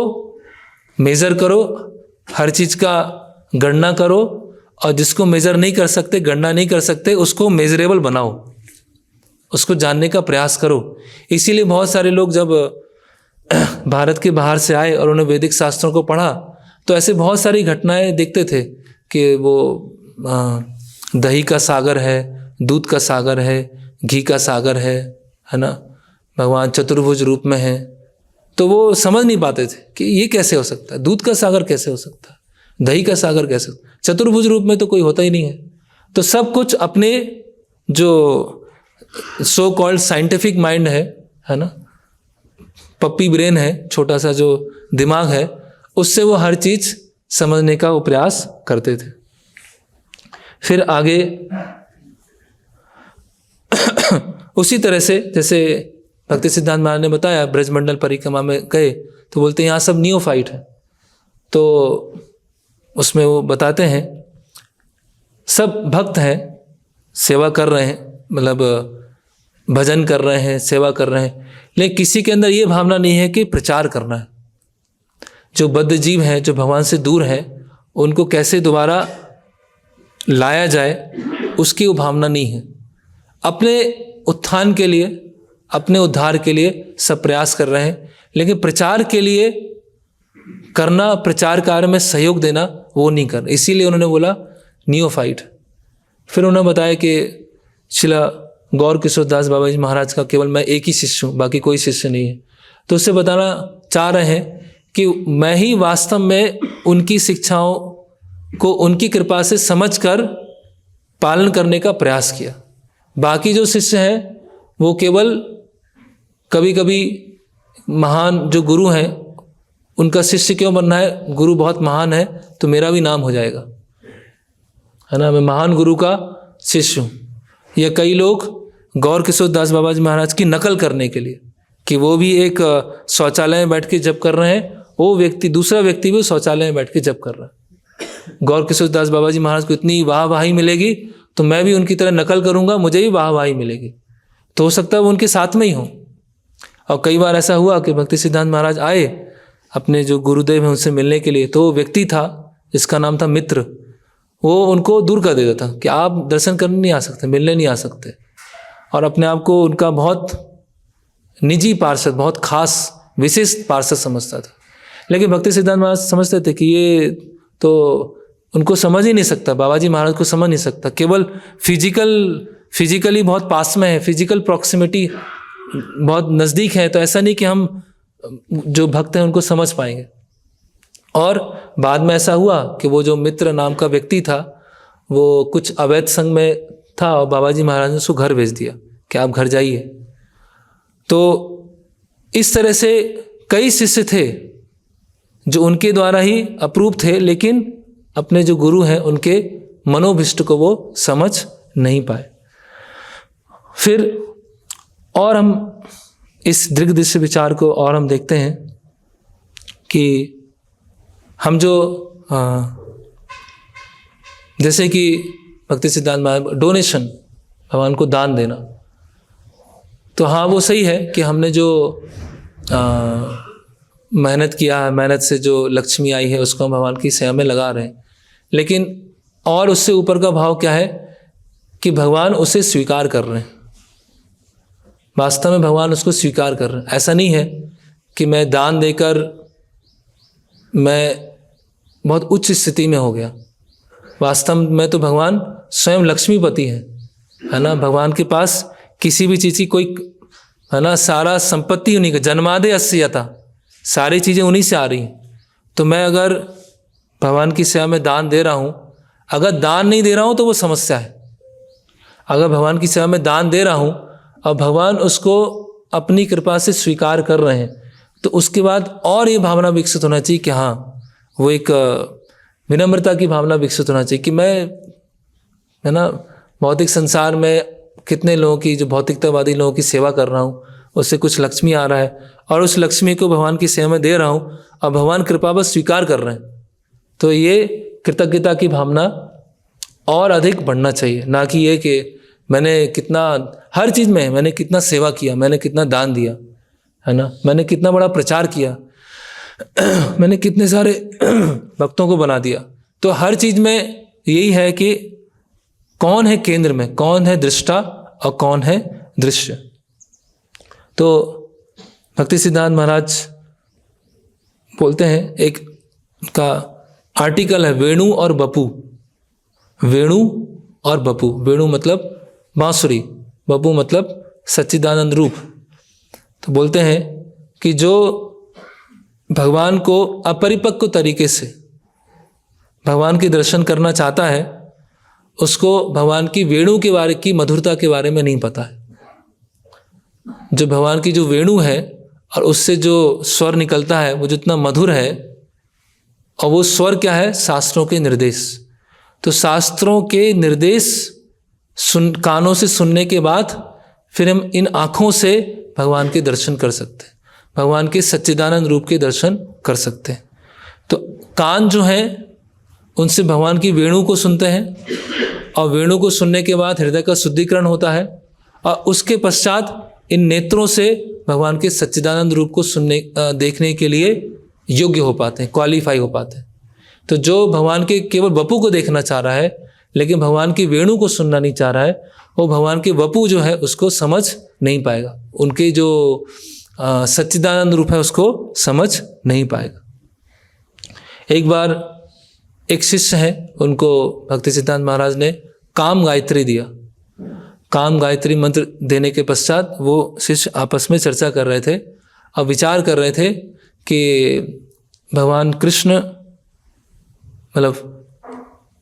Speaker 1: मेजर करो, हर चीज का गणना करो, और जिसको मेजर नहीं कर सकते, गणना नहीं कर सकते, उसको मेजरेबल बनाओ, उसको जानने का प्रयास करो। इसीलिए बहुत सारे लोग जब भारत के बाहर से आए और उन्होंने वैदिक शास्त्रों को पढ़ा तो ऐसे बहुत सारी घटनाएं देखते थे कि वो दही का सागर है, दूध का सागर है, घी का सागर है ना, भगवान चतुर्भुज रूप में है। तो वो समझ नहीं पाते थे कि ये कैसे हो सकता है, दूध का सागर कैसे हो सकता है, दही का सागर कैसे, चतुर्भुज रूप में तो कोई होता ही नहीं है। तो सब कुछ अपने जो सो कॉल्ड साइंटिफिक माइंड है ना, पप्पी ब्रेन है, छोटा सा जो दिमाग है, उससे वो हर चीज समझने का वो प्रयास करते थे। फिर आगे उसी तरह से जैसे भक्ति सिद्धांत महाराज ने बताया, ब्रजमंडल परिक्रमा में गए तो बोलते हैं यहाँ सब नियोफाइट है, तो उसमें वो बताते हैं सब भक्त हैं, सेवा कर रहे हैं, मतलब भजन कर रहे हैं, सेवा कर रहे हैं, लेकिन किसी के अंदर ये भावना नहीं है कि प्रचार करना है। जो बद्ध जीव हैं, जो भगवान से दूर हैं, उनको कैसे दोबारा लाया जाए, उसकी वो भावना नहीं है। अपने उत्थान के लिए, अपने उद्धार के लिए सब प्रयास कर रहे हैं, लेकिन प्रचार के लिए करना, प्रचार कार्य में सहयोग देना वो नहीं कर। इसीलिए उन्होंने बोला नियोफाइट। फिर उन्होंने बताया कि शिला गौर किशोर दास बाबा जी महाराज का केवल मैं एक ही शिष्य हूँ, बाकी कोई शिष्य नहीं है। तो उससे बताना चाह रहे हैं कि मैं ही वास्तव में उनकी शिक्षाओं को उनकी कृपा से समझकर पालन करने का प्रयास किया। बाकी जो शिष्य हैं वो केवल कभी कभी महान जो गुरु हैं उनका शिष्य क्यों बनना है, गुरु बहुत महान है तो मेरा भी नाम हो जाएगा, है ना, मैं महान गुरु का शिष्य हूँ। या कई लोग गौर किशोर दास बाबा जी महाराज की नकल करने के लिए कि वो भी एक शौचालय में बैठ के जप कर रहे हैं, वो व्यक्ति, दूसरा व्यक्ति भी शौचालय में बैठ के जप कर रहा है। गौर किशोर दास बाबा जी महाराज को इतनी वाहवाही मिलेगी तो मैं भी उनकी तरह नकल करूँगा, मुझे भी वाहवाही मिलेगी। तो हो सकता है वो उनके साथ में ही हो। और कई बार ऐसा हुआ कि भक्ति सिद्धांत महाराज आए अपने जो गुरुदेव हैं उनसे मिलने के लिए, तो वो व्यक्ति था जिसका नाम था मित्र, वो उनको दूर कर देता था कि आप दर्शन करने नहीं आ सकते, मिलने नहीं आ सकते, और अपने आप को उनका बहुत निजी पार्षद, बहुत खास विशिष्ट पार्षद समझता था। लेकिन भक्ति सिद्धांत महाराज समझते थे कि ये तो उनको समझ ही नहीं सकता, बाबा जी महाराज को समझ नहीं सकता, केवल फिजिकली बहुत पास में है, फिजिकल प्रॉक्सिमिटी बहुत नज़दीक है, तो ऐसा नहीं कि हम जो भक्त हैं उनको समझ पाएंगे। और बाद में ऐसा हुआ कि वो जो मित्र नाम का व्यक्ति था वो कुछ अवैध संग में था और बाबा जी महाराज ने उसको घर भेज दिया कि आप घर जाइए। तो इस तरह से कई शिष्य थे जो उनके द्वारा ही अप्रूव थे, लेकिन अपने जो गुरु हैं उनके मनोभिष्ट को वो समझ नहीं पाए। फिर और हम इस दृग दृश्य विचार को और हम देखते हैं कि हम जो जैसे कि भक्ति सिद्धांत महाराज डोनेशन, भगवान को दान देना, तो हाँ वो सही है कि हमने जो मेहनत किया है, मेहनत से जो लक्ष्मी आई है उसको हम भगवान की सेवा में लगा रहे हैं, लेकिन और उससे ऊपर का भाव क्या है कि भगवान उसे स्वीकार कर रहे हैं। वास्तव में भगवान उसको स्वीकार कर रहे हैं। ऐसा नहीं है कि मैं दान देकर मैं बहुत उच्च स्थिति में हो गया। वास्तव में तो भगवान स्वयं लक्ष्मीपति हैं, है ना। भगवान के पास किसी भी चीज़ की कोई, है ना, सारा संपत्ति उन्हीं का, जन्मादे अस्यता, सारी चीज़ें उन्हीं से आ रही हैं। तो मैं अगर भगवान की सेवा में दान दे रहा हूँ, अगर दान नहीं दे रहा हूँ तो वो समस्या है। अगर भगवान की सेवा में दान दे रहा हूँ और भगवान उसको अपनी कृपा से स्वीकार कर रहे हैं, तो उसके बाद और ये भावना विकसित होना चाहिए कि हाँ, वो एक विनम्रता की भावना विकसित होना चाहिए कि मैं, है ना, भौतिक संसार में कितने लोगों की, जो भौतिकतावादी लोगों की सेवा कर रहा हूँ, उससे कुछ लक्ष्मी आ रहा है और उस लक्ष्मी को भगवान की सेवा में दे रहा हूँ और भगवान कृपा बस स्वीकार कर रहे हैं। तो ये कृतज्ञता की भावना और अधिक बढ़ना चाहिए, ना कि ये कि मैंने कितना, हर चीज़ में मैंने कितना सेवा किया, मैंने कितना दान दिया, है ना, मैंने कितना बड़ा प्रचार किया, मैंने कितने सारे भक्तों को बना दिया। तो हर चीज़ में यही है कि कौन है केंद्र में, कौन है दृष्टा और कौन है दृश्य। तो भक्ति सिद्धांत महाराज बोलते हैं, एक का आर्टिकल है वेणु और बपू। वेणु और बपू, वेणु मतलब बांसुरी, बपू मतलब सच्चिदानंद रूप। तो बोलते हैं कि जो भगवान को अपरिपक्व तरीके से भगवान के दर्शन करना चाहता है, उसको भगवान की वेणु के बारे की मधुरता के बारे में नहीं पता है। जो भगवान की जो वेणु है और उससे जो स्वर निकलता है वो जितना मधुर है, और वो स्वर क्या है, शास्त्रों के निर्देश। तो शास्त्रों के निर्देश कानों से सुनने के बाद फिर हम इन आँखों से भगवान के दर्शन कर सकते हैं, भगवान के सच्चिदानंद रूप के दर्शन कर सकते हैं। तो कान जो हैं उनसे भगवान की वेणु को सुनते हैं और वेणु को सुनने के बाद हृदय का शुद्धिकरण होता है, और उसके पश्चात इन नेत्रों से भगवान के सच्चिदानंद रूप को सुनने देखने के लिए योग्य हो पाते हैं, क्वालिफाई हो पाते हैं। तो जो भगवान के केवल बपू को देखना चाह रहा है, लेकिन भगवान की वेणु को सुनना नहीं चाह रहा है, वो भगवान के वपु जो है उसको समझ नहीं पाएगा, उनके जो सच्चिदानंद रूप है उसको समझ नहीं पाएगा। एक बार एक शिष्य है, उनको भक्ति सिद्धांत महाराज ने काम गायत्री दिया। काम गायत्री मंत्र देने के पश्चात वो शिष्य आपस में चर्चा कर रहे थे और विचार कर रहे थे कि भगवान कृष्ण, मतलब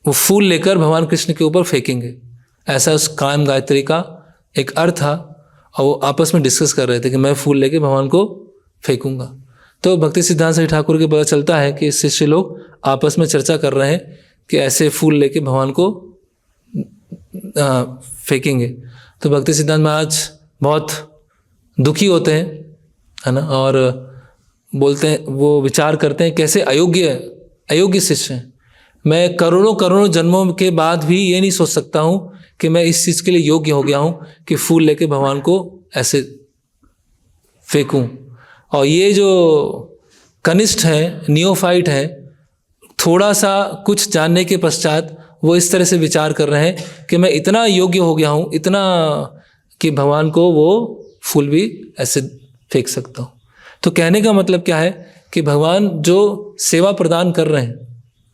Speaker 1: वो फूल लेकर भगवान कृष्ण के ऊपर फेंकेंगे, ऐसा उस काम गायत्री का एक अर्थ था। और वो आपस में डिस्कस कर रहे थे कि मैं फूल लेके भगवान को फेंकूंगा। तो भक्ति सिद्धांत सरस्वती ठाकुर के पता चलता है कि शिष्य लोग आपस में चर्चा कर रहे हैं कि ऐसे फूल लेके भगवान को फेंकेंगे। तो भक्ति सिद्धांत महाराज बहुत दुखी होते हैं, है ना, और बोलते हैं, वो विचार करते हैं कैसे अयोग्य शिष्य हैं। मैं करोड़ों जन्मों के बाद भी ये नहीं सोच सकता हूँ कि मैं इस चीज़ के लिए योग्य हो गया हूँ कि फूल लेके भगवान को ऐसे फेंकूं। और ये जो कनिष्ठ है, नियोफाइट है, थोड़ा सा कुछ जानने के पश्चात वो इस तरह से विचार कर रहे हैं कि मैं इतना योग्य हो गया हूँ, इतना कि भगवान को वो फूल भी ऐसे फेंक सकता हूँ। तो कहने का मतलब क्या है कि भगवान जो सेवा प्रदान कर रहे हैं,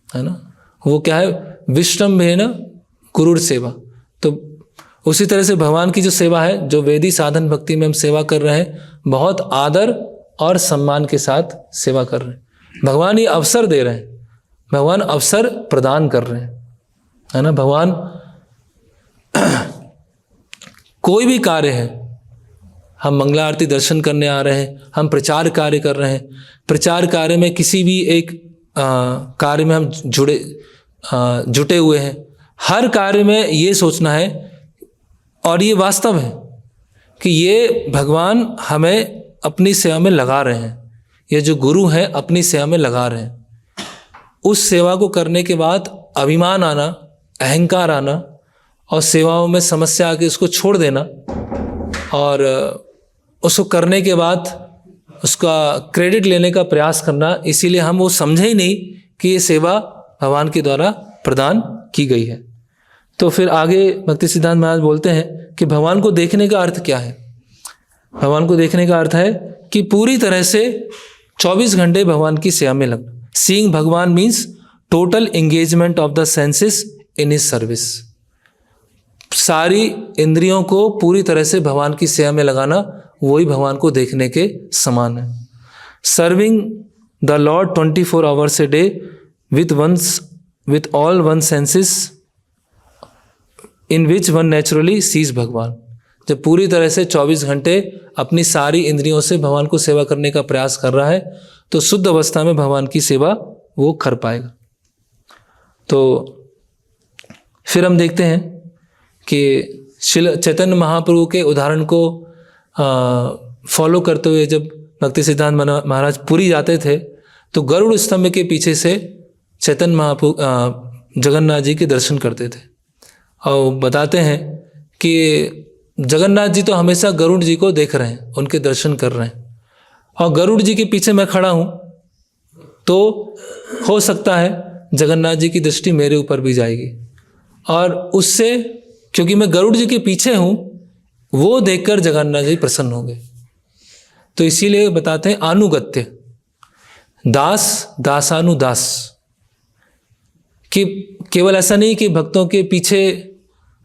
Speaker 1: है ना, वो क्या है, विष्टम्भेन गुरुर सेवा। तो उसी तरह से भगवान की जो सेवा है, जो वेदी साधन भक्ति में हम सेवा कर रहे हैं, बहुत आदर और सम्मान के साथ सेवा कर रहे हैं। भगवान ये अवसर दे रहे हैं, भगवान अवसर प्रदान कर रहे हैं, है ना। भगवान कोई भी कार्य है, हम मंगला आरती दर्शन करने आ रहे हैं, हम प्रचार कार्य कर रहे हैं, प्रचार कार्य में किसी भी एक कार्य में हम जुटे हुए हैं, हर कार्य में ये सोचना है, और ये वास्तव है कि ये भगवान हमें अपनी सेवा में लगा रहे हैं, ये जो गुरु हैं अपनी सेवा में लगा रहे हैं। उस सेवा को करने के बाद अभिमान आना, अहंकार आना और सेवाओं में समस्या आके उसको छोड़ देना और उसको करने के बाद उसका क्रेडिट लेने का प्रयास करना, इसीलिए हम वो समझे ही नहीं कि ये सेवा भगवान के द्वारा प्रदान की गई है। तो फिर आगे भक्ति सिद्धांत महाराज बोलते हैं कि भगवान को देखने का अर्थ क्या है। भगवान को देखने का अर्थ है कि पूरी तरह से 24 घंटे भगवान की सेवा में लगना। सीइंग भगवान means total engagement of the senses in his service. सारी इंद्रियों को पूरी तरह से भगवान की सेवा में लगाना, वही भगवान को देखने के समान है। Serving the lord 24 hours a day with all one senses in which one naturally sees Bhagwan. जब पूरी तरह से 24 घंटे अपनी सारी इंद्रियों से भगवान को सेवा करने का प्रयास कर रहा है, तो शुद्ध अवस्था में भगवान की सेवा वो कर पाएगा। तो फिर हम देखते हैं कि श्रील चैतन्य महाप्रभु के उदाहरण को फॉलो करते हुए जब भक्ति सिद्धांत महाराज पुरी जाते थे, तो गरुड़ स्तंभ के पीछे से चैतन्य महाप्रभु जगन्नाथ जी के दर्शन करते थे। और बताते हैं कि जगन्नाथ जी तो हमेशा गरुड़ जी को देख रहे हैं, उनके दर्शन कर रहे हैं, और गरुड़ जी के पीछे मैं खड़ा हूँ, तो हो सकता है जगन्नाथ जी की दृष्टि मेरे ऊपर भी जाएगी, और उससे, क्योंकि मैं गरुड़ जी के पीछे हूँ, वो देखकर जगन्नाथ जी प्रसन्न होंगे। तो इसीलिए बताते हैं आनुगत्य, दास दासानुदास, कि केवल ऐसा नहीं कि भक्तों के पीछे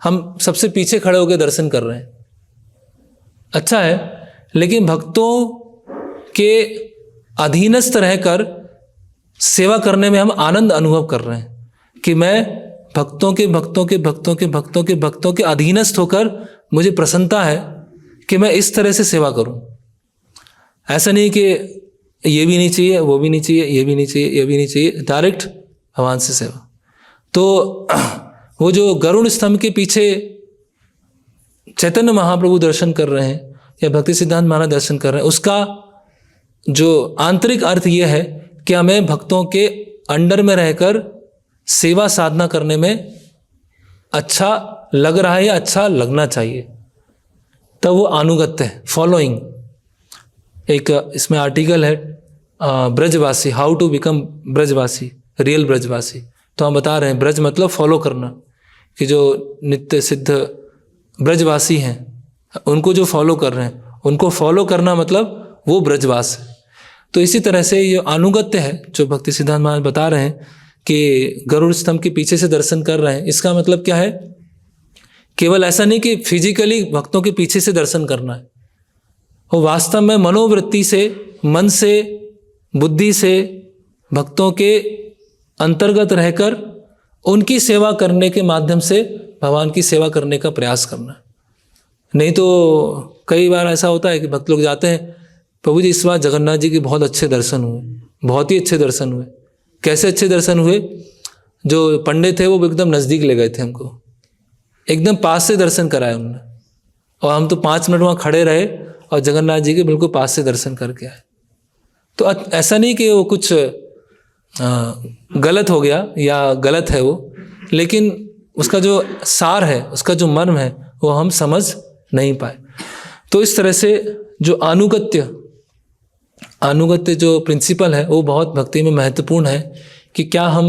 Speaker 1: हम सबसे पीछे खड़े होकर दर्शन कर रहे हैं, अच्छा है, लेकिन भक्तों के अधीनस्थ रहकर सेवा करने में हम आनंद अनुभव कर रहे हैं कि मैं भक्तों के अधीनस्थ होकर मुझे प्रसन्नता है कि मैं इस तरह से सेवा करूं। ऐसा नहीं कि ये भी नहीं चाहिए, वो भी नहीं चाहिए, ये भी नहीं चाहिए, ये भी नहीं चाहिए, डायरेक्ट भगवान से सेवा। तो वो जो गरुड़ स्तंभ के पीछे चैतन्य महाप्रभु दर्शन कर रहे हैं या भक्ति सिद्धांत महाराज दर्शन कर रहे हैं, उसका जो आंतरिक अर्थ ये है कि हमें भक्तों के अंडर में रहकर सेवा साधना करने में अच्छा लग रहा है या अच्छा लगना चाहिए, तब वो अनुगत्य है, फॉलोइंग। एक इसमें आर्टिकल है Brajwasi, how to become Brajwasi, real Brajwasi. तो हम बता रहे हैं ब्रज मतलब फॉलो करना, कि जो नित्य सिद्ध ब्रजवासी हैं उनको जो फॉलो कर रहे हैं, उनको फॉलो करना मतलब वो ब्रजवास है। तो इसी तरह से ये अनुगत्य है जो भक्ति सिद्धांत महाराज बता रहे हैं कि गरुड़ स्तंभ के पीछे से दर्शन कर रहे हैं, इसका मतलब क्या है? केवल ऐसा नहीं कि फिजिकली भक्तों के पीछे से दर्शन करना है, वो वास्तव में मनोवृत्ति से, मन से, बुद्धि से भक्तों के अंतर्गत रहकर उनकी सेवा करने के माध्यम से भगवान की सेवा करने का प्रयास करना है। नहीं तो कई बार ऐसा होता है कि भक्त लोग जाते हैं, प्रभु जी इस बार जगन्नाथ जी के बहुत अच्छे दर्शन हुए, बहुत ही अच्छे दर्शन हुए। कैसे अच्छे दर्शन हुए? जो पंडित थे वो एकदम नज़दीक ले गए थे हमको, एकदम पास से दर्शन कराए उन्होंने, और हम तो 5 मिनट वहाँ खड़े रहे और जगन्नाथ जी के बिल्कुल पास से दर्शन करके आए। तो ऐसा नहीं कि वो कुछ गलत हो गया या गलत है वो, लेकिन उसका जो सार है, उसका जो मर्म है वो हम समझ नहीं पाए। तो इस तरह से जो अनुगत्य जो प्रिंसिपल है वो बहुत भक्ति में महत्वपूर्ण है कि क्या हम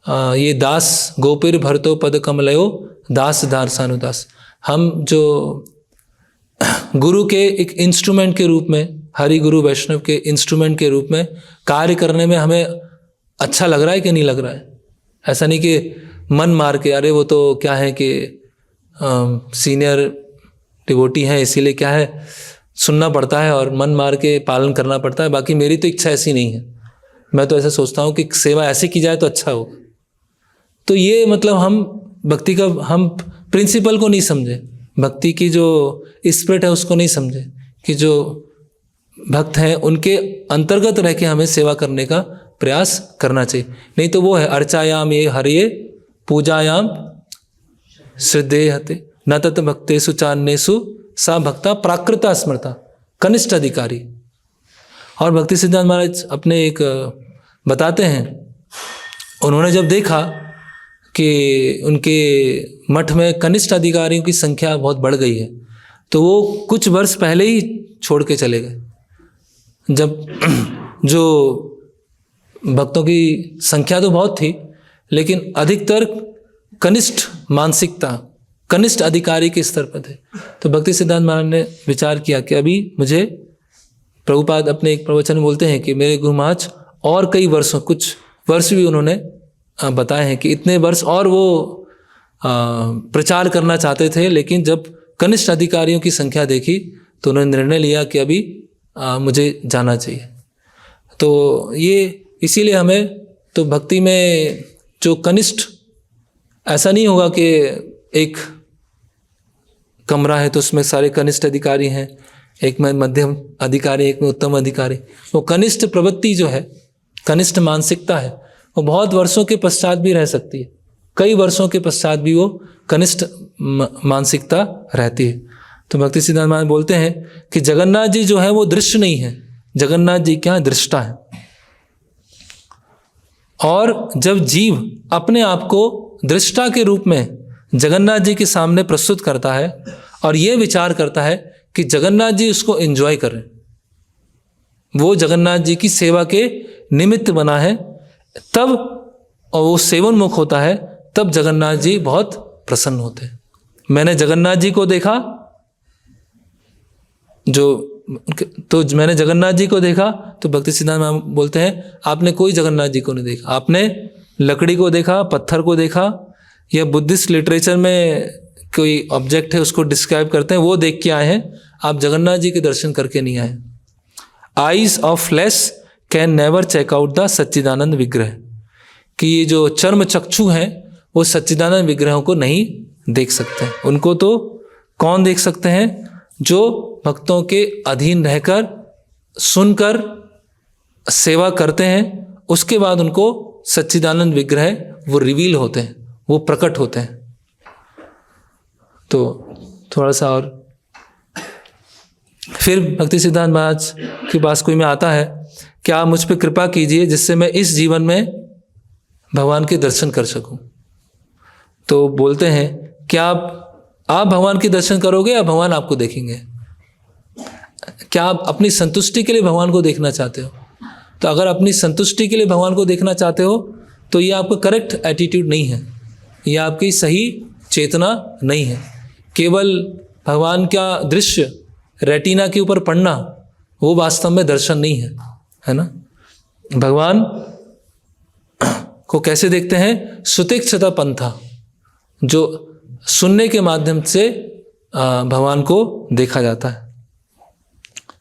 Speaker 1: ये दास गोपिर भरतो पद कमलयो दास दासानुदास, हम जो गुरु के एक इंस्ट्रूमेंट के रूप में, हरि गुरु वैष्णव के इंस्ट्रूमेंट के रूप में कार्य करने में हमें अच्छा लग रहा है कि नहीं लग रहा है। ऐसा नहीं कि मन मार के अरे वो तो क्या है कि सीनियर डिवोटी हैं इसीलिए क्या है सुनना पड़ता है और मन मार के पालन करना पड़ता है, बाकी मेरी तो इच्छा ऐसी नहीं है। मैं तो ऐसा सोचता हूँ कि सेवा ऐसे की जाए तो अच्छा होगा। तो ये मतलब हम भक्ति का हम प्रिंसिपल को नहीं समझे, भक्ति की जो स्पिरिट है उसको नहीं समझे कि जो भक्त हैं उनके अंतर्गत रह के हमें सेवा करने का प्रयास करना चाहिए। नहीं तो वो है अर्चायाम ये हरिये पूजायाम श्रद्धेयते न तत् भक्तेषु चान्येषु सा भक्ता प्राकृता स्मृता कनिष्ठ अधिकारी। और भक्ति सिद्धांत महाराज अपने एक बताते हैं, उन्होंने जब देखा कि उनके मठ में कनिष्ठ अधिकारियों की संख्या बहुत बढ़ गई है तो वो कुछ वर्ष पहले ही छोड़ के चले गए। जब जो भक्तों की संख्या तो बहुत थी लेकिन अधिकतर कनिष्ठ मानसिकता, कनिष्ठ अधिकारी के स्तर पर थे। तो भक्ति सिद्धांत महाराज ने विचार किया कि अभी मुझे, प्रभुपाद अपने एक प्रवचन में बोलते हैं कि मेरे गुरु महाराज और कई वर्षों, कुछ वर्ष भी उन्होंने बताए हैं कि इतने वर्ष और वो प्रचार करना चाहते थे, लेकिन जब कनिष्ठ अधिकारियों की संख्या देखी तो उन्होंने निर्णय लिया कि अभी मुझे जाना चाहिए। तो ये इसीलिए हमें तो भक्ति में जो कनिष्ठ, ऐसा नहीं होगा कि एक कमरा है तो उसमें सारे कनिष्ठ अधिकारी हैं, एक में मध्यम अधिकारी, एक में उत्तम अधिकारी। वो कनिष्ठ प्रवृत्ति जो है, कनिष्ठ मानसिकता है, वो बहुत वर्षों के पश्चात भी रह सकती है, कई वर्षों के पश्चात भी वो कनिष्ठ मानसिकता रहती है। तो भक्ति सिद्धांत महाराज बोलते हैं कि जगन्नाथ जी जो है वो दृश्य नहीं है, जगन्नाथ जी क्या है, दृष्टा है। और जब जीव अपने आप को दृष्टा के रूप में जगन्नाथ जी के सामने प्रस्तुत करता है और ये विचार करता है कि जगन्नाथ जी उसको एंजॉय करें, वो जगन्नाथ जी की सेवा के निमित्त बना है, तब और वो सेवनमुख होता है, तब जगन्नाथ जी बहुत प्रसन्न होते हैं। मैंने जगन्नाथ जी को देखा, मैंने जगन्नाथ जी को देखा तो भक्ति सिद्धांत महाराज बोलते हैं आपने कोई जगन्नाथ जी को नहीं देखा, आपने लकड़ी को देखा, पत्थर को देखा, या बुद्धिस्ट लिटरेचर में कोई ऑब्जेक्ट है उसको डिस्क्राइब करते हैं वो देख के आए हैं, आप जगन्नाथ जी के दर्शन करके नहीं आए। Eyes of flesh can never check out the सच्चिदानंद विग्रह, कि ये जो चर्म चक्षु हैं वो सच्चिदानंद विग्रहों को नहीं देख सकते हैं। उनको तो कौन देख सकते हैं? जो भक्तों के अधीन रहकर सुनकर सेवा करते हैं, उसके बाद उनको सच्चिदानंद विग्रह वो रिवील होते हैं, वो प्रकट होते हैं। तो थोड़ा सा और फिर भक्ति सिद्धांत महाराज के पास कोई में आता है कि आप मुझ पर कृपा कीजिए जिससे मैं इस जीवन में भगवान के दर्शन कर सकूं। तो बोलते हैं कि आप भगवान के दर्शन करोगे या भगवान आपको देखेंगे? क्या आप अपनी संतुष्टि के लिए भगवान को देखना चाहते हो? तो अगर अपनी संतुष्टि के लिए भगवान को देखना चाहते हो तो ये आपका करेक्ट एटीट्यूड नहीं है, ये आपकी सही चेतना नहीं है। केवल भगवान का दृश्य रेटिना के ऊपर पड़ना वो वास्तव में दर्शन नहीं है ना। भगवान को कैसे देखते हैं? सुतिक्षता पंथा, जो सुनने के माध्यम से भगवान को देखा जाता है।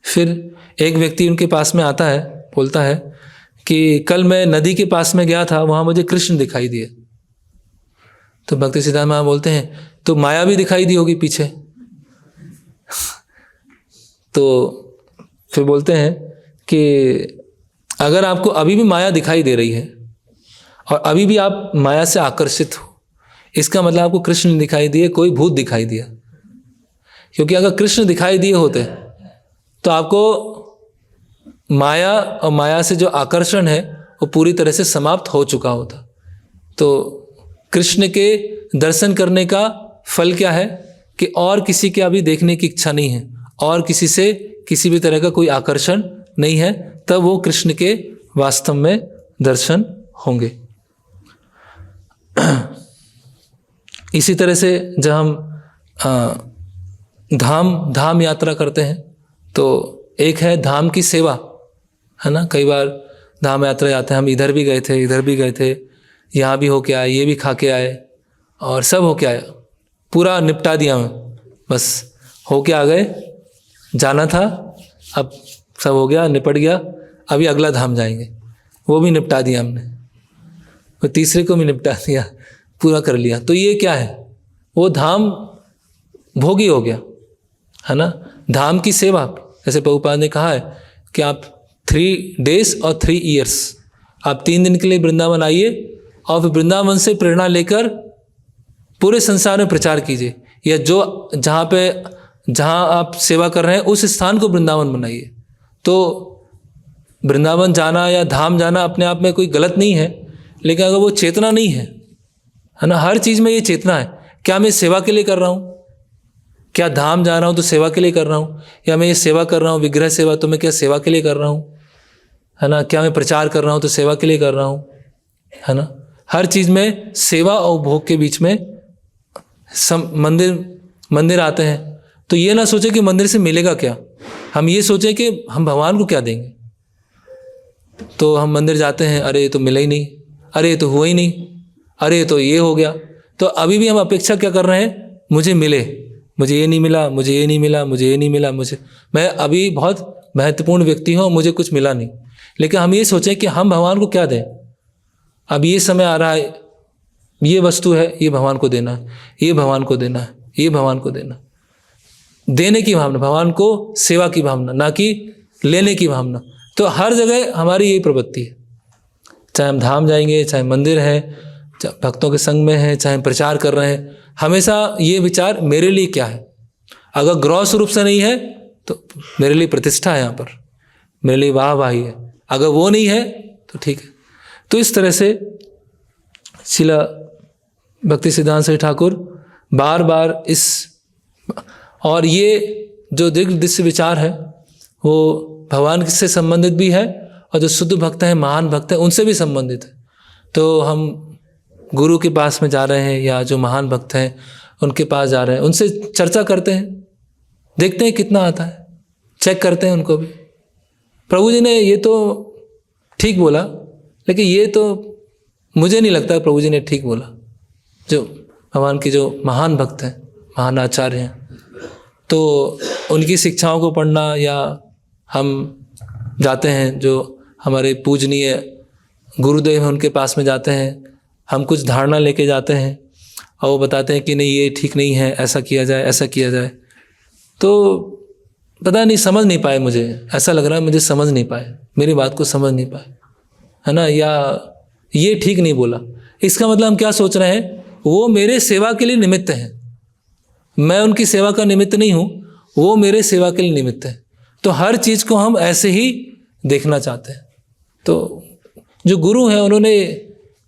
Speaker 1: फिर एक व्यक्ति उनके पास में आता है, बोलता है कि कल मैं नदी के पास में गया था, वहाँ मुझे कृष्ण दिखाई दिए। तो भक्ति सिद्धांत महाराज बोलते हैं तो माया भी दिखाई दी होगी पीछे। तो फिर बोलते हैं कि अगर आपको अभी भी माया दिखाई दे रही है और अभी भी आप माया से आकर्षित हो, इसका मतलब आपको कृष्ण नहीं दिखाई दिए, कोई भूत दिखाई दिया। क्योंकि अगर कृष्ण दिखाई दिए होते तो आपको माया और माया से जो आकर्षण है वो पूरी तरह से समाप्त हो चुका होता। तो कृष्ण के दर्शन करने का फल क्या है कि और किसी के अभी देखने की इच्छा नहीं है और किसी से किसी भी तरह का कोई आकर्षण नहीं है, तब वो कृष्ण के वास्तव में दर्शन होंगे। इसी तरह से जब हम धाम यात्रा करते हैं तो एक है धाम की सेवा, है ना। कई बार धाम यात्रा जाते हैं, हम इधर भी गए थे, इधर भी गए थे, यहाँ भी होके आए, ये भी खा के आए और सब होके आए, पूरा निपटा दिया मैं, बस होके आ गए, जाना था, अब सब हो गया, निपट गया, अभी अगला धाम जाएंगे, वो भी निपटा दिया हमने, वो तीसरे को भी निपटा दिया, पूरा कर लिया। तो ये क्या है? वो धाम भोगी हो गया, है ना। धाम की सेवा, जैसे प्रभुपाद ने कहा है कि आप 3 days और 3 years, आप 3 दिन के लिए वृंदावन आइए और फिर वृंदावन से प्रेरणा लेकर पूरे संसार में प्रचार कीजिए, या जो जहाँ आप सेवा कर रहे हैं उस स्थान को वृंदावन बनाइए। तो वृंदावन जाना या धाम जाना अपने आप में कोई गलत नहीं है, लेकिन अगर वो चेतना नहीं है ना, हर चीज़ में ये चेतना है, क्या मैं सेवा के लिए कर रहा हूँ, क्या धाम जा रहा हूँ तो सेवा के लिए कर रहा हूँ, या मैं ये सेवा कर रहा हूँ विग्रह सेवा, तो मैं क्या सेवा के लिए कर रहा हूँ, है ना। क्या मैं प्रचार कर रहा हूँ तो सेवा के लिए कर रहा हूँ, है ना। हर चीज़ में सेवा और भोग के बीच में मंदिर आते हैं। तो ये ना सोचे कि मंदिर से मिलेगा क्या, हम ये सोचें कि हम भगवान को क्या देंगे। तो हम मंदिर जाते हैं, अरे ये तो मिला ही नहीं, अरे ये तो हुआ ही नहीं, अरे तो ये हो गया। तो अभी भी हम अपेक्षा क्या कर रहे हैं, मुझे मिले, मुझे ये नहीं मिला, मुझे ये नहीं मिला, मुझे ये नहीं मिला, मैं अभी बहुत महत्वपूर्ण व्यक्ति हूँ, मुझे कुछ मिला नहीं। लेकिन हम ये सोचें कि हम भगवान को क्या दें, अब ये समय आ रहा है, ये वस्तु है, ये भगवान को देना है, ये भगवान को देना है, ये भगवान को देना, देने की भावना, भगवान को सेवा की भावना, ना कि लेने की भावना। तो हर जगह हमारी यही प्रवृत्ति है, चाहे हम धाम जाएंगे, चाहे मंदिर है, चाहे भक्तों के संग में है, चाहे प्रचार कर रहे हैं, हमेशा ये विचार मेरे लिए क्या है। अगर ग्रॉस रूप से नहीं है तो मेरे लिए प्रतिष्ठा है, यहाँ पर मेरे लिए वाहवाही है, अगर वो नहीं है तो ठीक है। तो इस तरह से शिला भक्ति सिद्धांत सरस्वती ठाकुर बार बार इस, और ये जो दृश्य विचार है वो भगवान से संबंधित भी है और जो शुद्ध भक्त हैं, महान भक्त हैं, उनसे भी संबंधित है। तो हम गुरु के पास में जा रहे हैं या जो महान भक्त हैं उनके पास जा रहे हैं, उनसे चर्चा करते हैं, देखते हैं कितना आता है, चेक करते हैं उनको भी। प्रभु जी ने ये तो ठीक बोला, लेकिन ये तो मुझे नहीं लगता प्रभु जी ने ठीक बोला। जो भगवान के जो महान भक्त हैं, महान आचार्य हैं, तो उनकी शिक्षाओं को पढ़ना, या हम जाते हैं जो हमारे पूजनीय गुरुदेव हैं उनके पास में जाते हैं, हम कुछ धारणा लेके जाते हैं और वो बताते हैं कि नहीं ये ठीक नहीं है, ऐसा किया जाए, ऐसा किया जाए। तो पता नहीं, समझ नहीं पाए, मुझे ऐसा लग रहा है मुझे समझ नहीं पाए, मेरी बात को समझ नहीं पाए, है ना, या ये ठीक नहीं बोला। इसका मतलब हम क्या सोच रहे हैं, वो मेरे सेवा के लिए निमित्त हैं, मैं उनकी सेवा का निमित्त नहीं हूँ, वो मेरे सेवा के लिए निमित्त है। तो हर चीज़ को हम ऐसे ही देखना चाहते हैं। तो जो गुरु हैं उन्होंने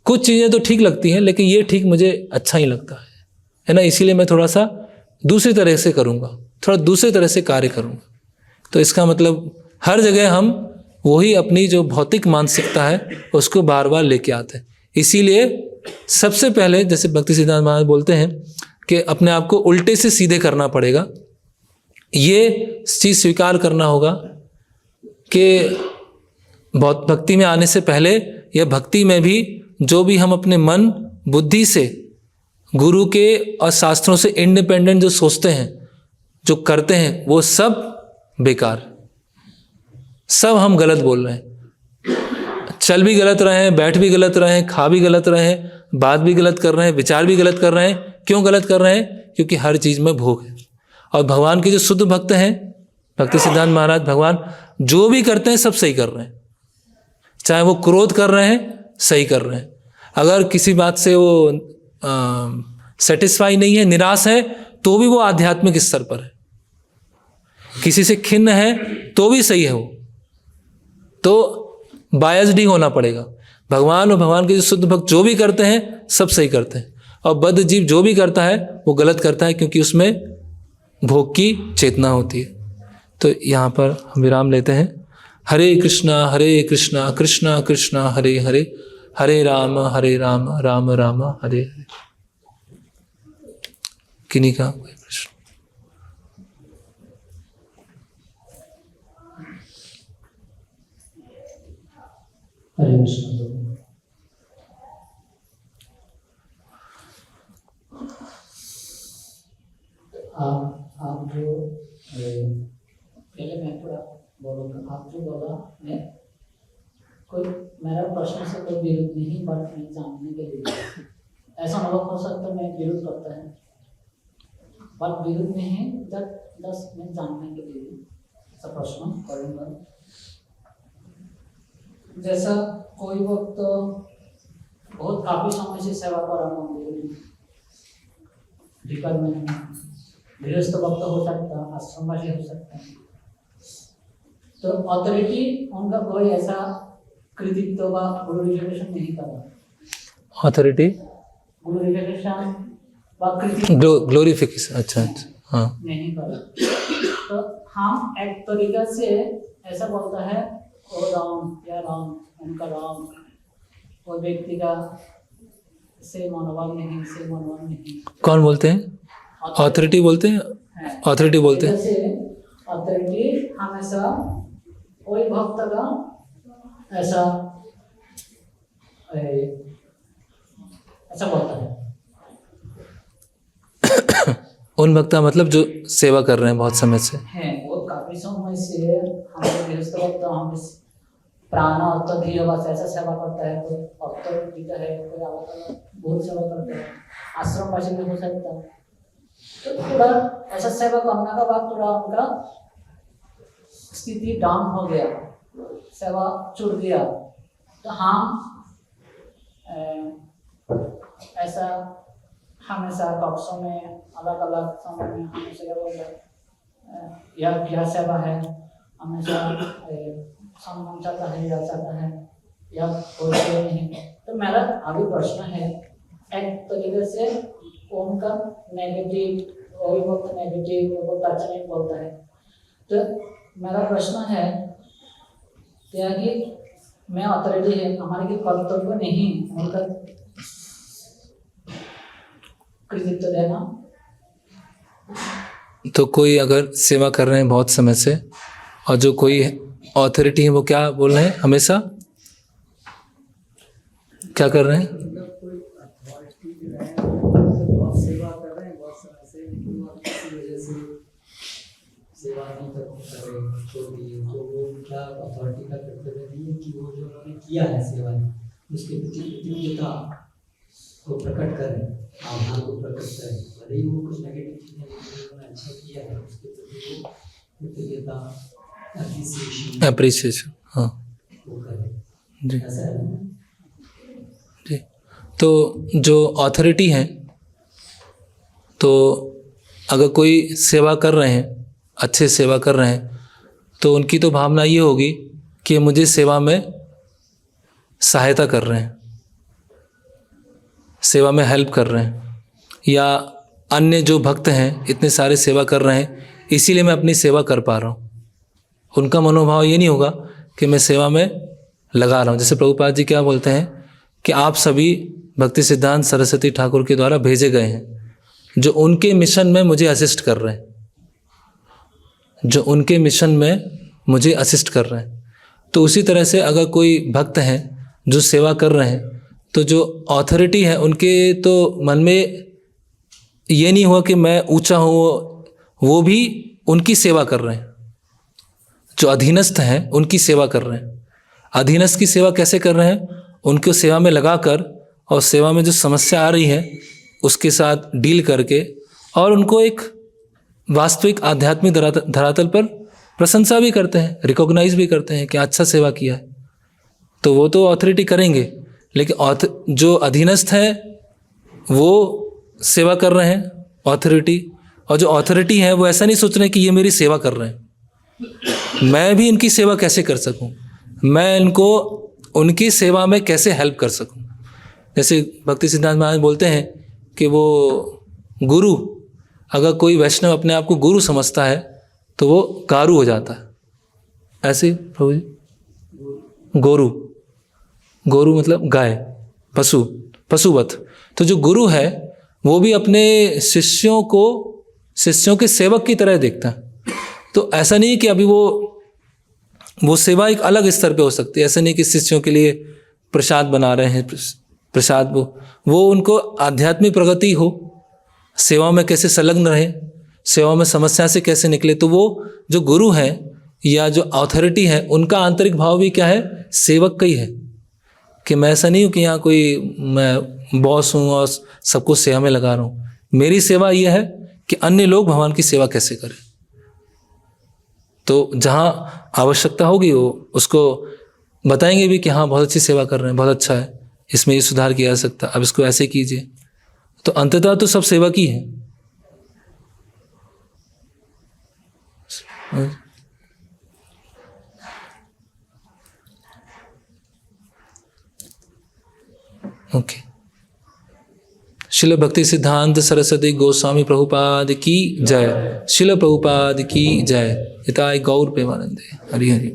Speaker 1: कुछ चीज़ें तो ठीक लगती हैं, लेकिन ये ठीक मुझे अच्छा ही लगता है ना, इसीलिए मैं थोड़ा सा दूसरी तरह से करूँगा, थोड़ा दूसरी तरह से कार्य करूँगा। तो इसका मतलब हर जगह हम वही अपनी जो भौतिक मानसिकता है उसको बार बार लेके आते हैं। इसीलिए सबसे पहले, जैसे भक्ति सिद्धांत महाराज बोलते हैं कि अपने आप को उल्टे से सीधे करना पड़ेगा। ये चीज़ स्वीकार करना होगा कि बहुत भक्ति में आने से पहले या भक्ति में भी जो भी हम अपने मन बुद्धि से गुरु के और शास्त्रों से इंडिपेंडेंट जो सोचते हैं, जो करते हैं, वो सब बेकार, सब हम गलत बोल रहे हैं। चल भी गलत रहे हैं, बैठ भी गलत रहे हैं, खा भी गलत रहे हैं, बात भी गलत कर रहे हैं, विचार भी गलत कर रहे हैं। क्यों गलत कर रहे हैं? क्योंकि हर चीज़ में भोग है। और भगवान के जो शुद्ध भक्त हैं, भक्ति सिद्धांत महाराज भगवान जो भी करते हैं सब सही कर रहे हैं। चाहे वो क्रोध कर रहे हैं, सही कर रहे हैं। अगर किसी बात से वो सेटिस्फाई नहीं है, निराश है, तो भी वो आध्यात्मिक स्तर पर है। किसी से खिन्न है तो भी सही है वो। तो बायस्ड नहीं होना पड़ेगा। भगवान और भगवान के जो शुद्ध भक्त जो भी करते हैं सब सही करते हैं, और बद्ध जीव जो भी करता है वो गलत करता है, क्योंकि उसमें भोग की चेतना होती है। तो यहाँ पर हम विराम लेते हैं। हरे कृष्णा कृष्णा कृष्णा हरे हरे, हरे राम राम राम हरे हरे। किन्हीं का कोई प्रश्न?
Speaker 2: हरे कृष्ण। आप जो पहले मैं थोड़ा बोलूँगा, आप जो बोला मैं कोई मेरा प्रश्न से कोई विरोध नहीं, बट मैं जानने के लिए ऐसा अनुभव हो सकता मैं विरोध करता है, बट विरोध नहीं, दस मैं जानने के लिए ऐसा प्रश्न करूँगा। जैसा कोई वक्त तो बहुत काफी समय से सेवा कर रहा हूँ, गृहस्थ भक्त हो सकता, आश्रमवासी हो सकता है, तो अथॉरिटी उनका कोई ऐसा कृतित्व व ग्लोरिफिकेशन नहीं कर रहा।
Speaker 1: अथॉरिटी
Speaker 2: ग्लोरिफिकेशन व कृतित्व
Speaker 1: ग्लोरिफिकेशन, अच्छा हाँ,
Speaker 2: नहीं कर रहा। तो हम एक तरीके से ऐसा बोलता है ओ राम या राम, उनका राम, कोई व्यक्ति का से मनोभाव नहीं।
Speaker 1: कौन बोलते हैं? अथॉरिटी बोलते हैं, अथॉरिटी बोलते हैं।
Speaker 2: अथॉरिटी हमेशा कोई भक्त का ऐसा बोलता है।
Speaker 1: उन भक्ता मतलब जो सेवा कर रहे हैं बहुत समय से
Speaker 2: हैं, वो काफी समय से हमारे गृहस्थ भक्त हम प्राण और धीरे बस ऐसा सेवा करता है, कोई भक्त जीता है, कोई बहुत सेवा करता है, आश्रम वासी भी हो सकता है। तो थोड़ा ऐसा सेवा करने का बाद थोड़ा उनका स्थिति डाउन हो गया, सेवा छूट गया, तो हम ऐसा हमेशा कक्षों में अलग अलग समय में हमेशा यह क्या सेवा है, हमेशा सम्मान चाहता है या चाहता है या कोई नहीं। तो मेरा अभी प्रश्न है, एक तरीके से उनका नेगेटिव और बहुत नेगेटिव बहुत अच्छा नहीं बोलता है, तो मेरा प्रश्न है क्या कि मैं अथॉरिटी है, हमारे के कर्तव्य नहीं उनका कृतित्व देना।
Speaker 1: तो कोई अगर सेवा कर रहे हैं बहुत समय से और जो कोई अथॉरिटी है वो क्या बोल रहे हैं, हमेशा क्या कर रहे हैं?
Speaker 3: बहुत सेवा कर रहे हैं बहुत समय से, लेकिन वो किसी वजह से सेवा नहीं कर रहे, छोड़ दिए, तो वो क्या अथॉरिटी का कर्तव्य नहीं है कि वो जो उन्होंने किया है सेवा उसके प्रति कृतज्ञता को प्रकट करें, आभार को प्रकट करें, भले ही वो कुछ नेगेटिव चीजें उन्होंने अच्छा किया है उसके प्रति वो कृतज्ञता
Speaker 1: अप्रिसिएशन, हाँ
Speaker 3: वो करें
Speaker 1: जी
Speaker 3: ऐसा है ना?
Speaker 1: जी। तो जो अथॉरिटी हैं, तो अगर कोई सेवा कर रहे हैं, अच्छे सेवा कर रहे हैं, तो उनकी तो भावना ये होगी कि मुझे सेवा में सहायता कर रहे हैं, सेवा में हेल्प कर रहे हैं, या अन्य जो भक्त हैं इतने सारे सेवा कर रहे हैं इसीलिए मैं अपनी सेवा कर पा रहा हूँ। उनका मनोभाव ये नहीं होगा कि मैं सेवा में लगा रहा हूँ। जैसे प्रभुपाद जी क्या बोलते हैं कि आप सभी भक्ति सिद्धांत सरस्वती ठाकुर के द्वारा भेजे गए हैं, जो उनके मिशन में मुझे असिस्ट कर रहे हैं, जो उनके मिशन में मुझे असिस्ट कर रहे हैं। तो उसी तरह से अगर कोई भक्त हैं जो सेवा कर रहे हैं, तो जो अथॉरिटी है उनके तो मन में ये नहीं हुआ कि मैं ऊंचा हूँ, वो भी उनकी सेवा कर रहे हैं। जो अधीनस्थ हैं उनकी सेवा कर रहे हैं। अधीनस्थ की सेवा कैसे कर रहे हैं? उनको सेवा में लगाकर और सेवा में जो समस्या आ रही है उसके साथ डील करके, और उनको एक वास्तविक आध्यात्मिक धरातल पर प्रशंसा भी करते हैं, रिकॉग्नाइज भी करते हैं कि अच्छा सेवा किया है। तो वो तो अथॉरिटी करेंगे, लेकिन जो अधीनस्थ है वो सेवा कर रहे हैं अथॉरिटी, और जो अथॉरिटी है वो ऐसा नहीं सोच रहे कि ये मेरी सेवा कर रहे हैं, मैं भी इनकी सेवा कैसे कर सकूं, मैं इनको उनकी सेवा में कैसे हेल्प कर सकूं। जैसे भक्ति सिद्धांत महाराज बोलते हैं कि वो गुरु, अगर कोई वैष्णव अपने आप को गुरु समझता है तो वो गारू हो जाता है। ऐसे प्रभु जी, गोरू, गोरू मतलब गाय, पशु, पशुवत। तो जो गुरु है वो भी अपने शिष्यों को शिष्यों के सेवक की तरह देखता है। तो ऐसा नहीं कि अभी वो सेवा एक अलग स्तर पे हो सकती है। ऐसा नहीं कि शिष्यों के लिए प्रसाद बना रहे हैं, प्रसाद वो उनको आध्यात्मिक प्रगति हो, सेवा में कैसे संलग्न रहे, सेवा में समस्या से कैसे निकले। तो वो जो गुरु हैं या जो अथॉरिटी है उनका आंतरिक भाव भी क्या है? सेवक का ही है। कि मैं ऐसा नहीं हूँ कि यहाँ कोई मैं बॉस हूँ और सबको सेवा में लगा रहा हूँ। मेरी सेवा ये है कि अन्य लोग भगवान की सेवा कैसे करें। तो जहाँ आवश्यकता होगी वो उसको बताएंगे भी कि हाँ बहुत अच्छी सेवा कर रहे हैं, बहुत अच्छा है, इसमें ये सुधार किया जा सकता है, अब इसको ऐसे कीजिए। तो अंततः तो सब सेवा की है। ओके। शिल भक्ति सिद्धांत सरस्वती गोस्वामी प्रभुपाद की जय। शिल प्रभुपाद की जय। हिताय गौर प्रेमानंदे। हरि हरि।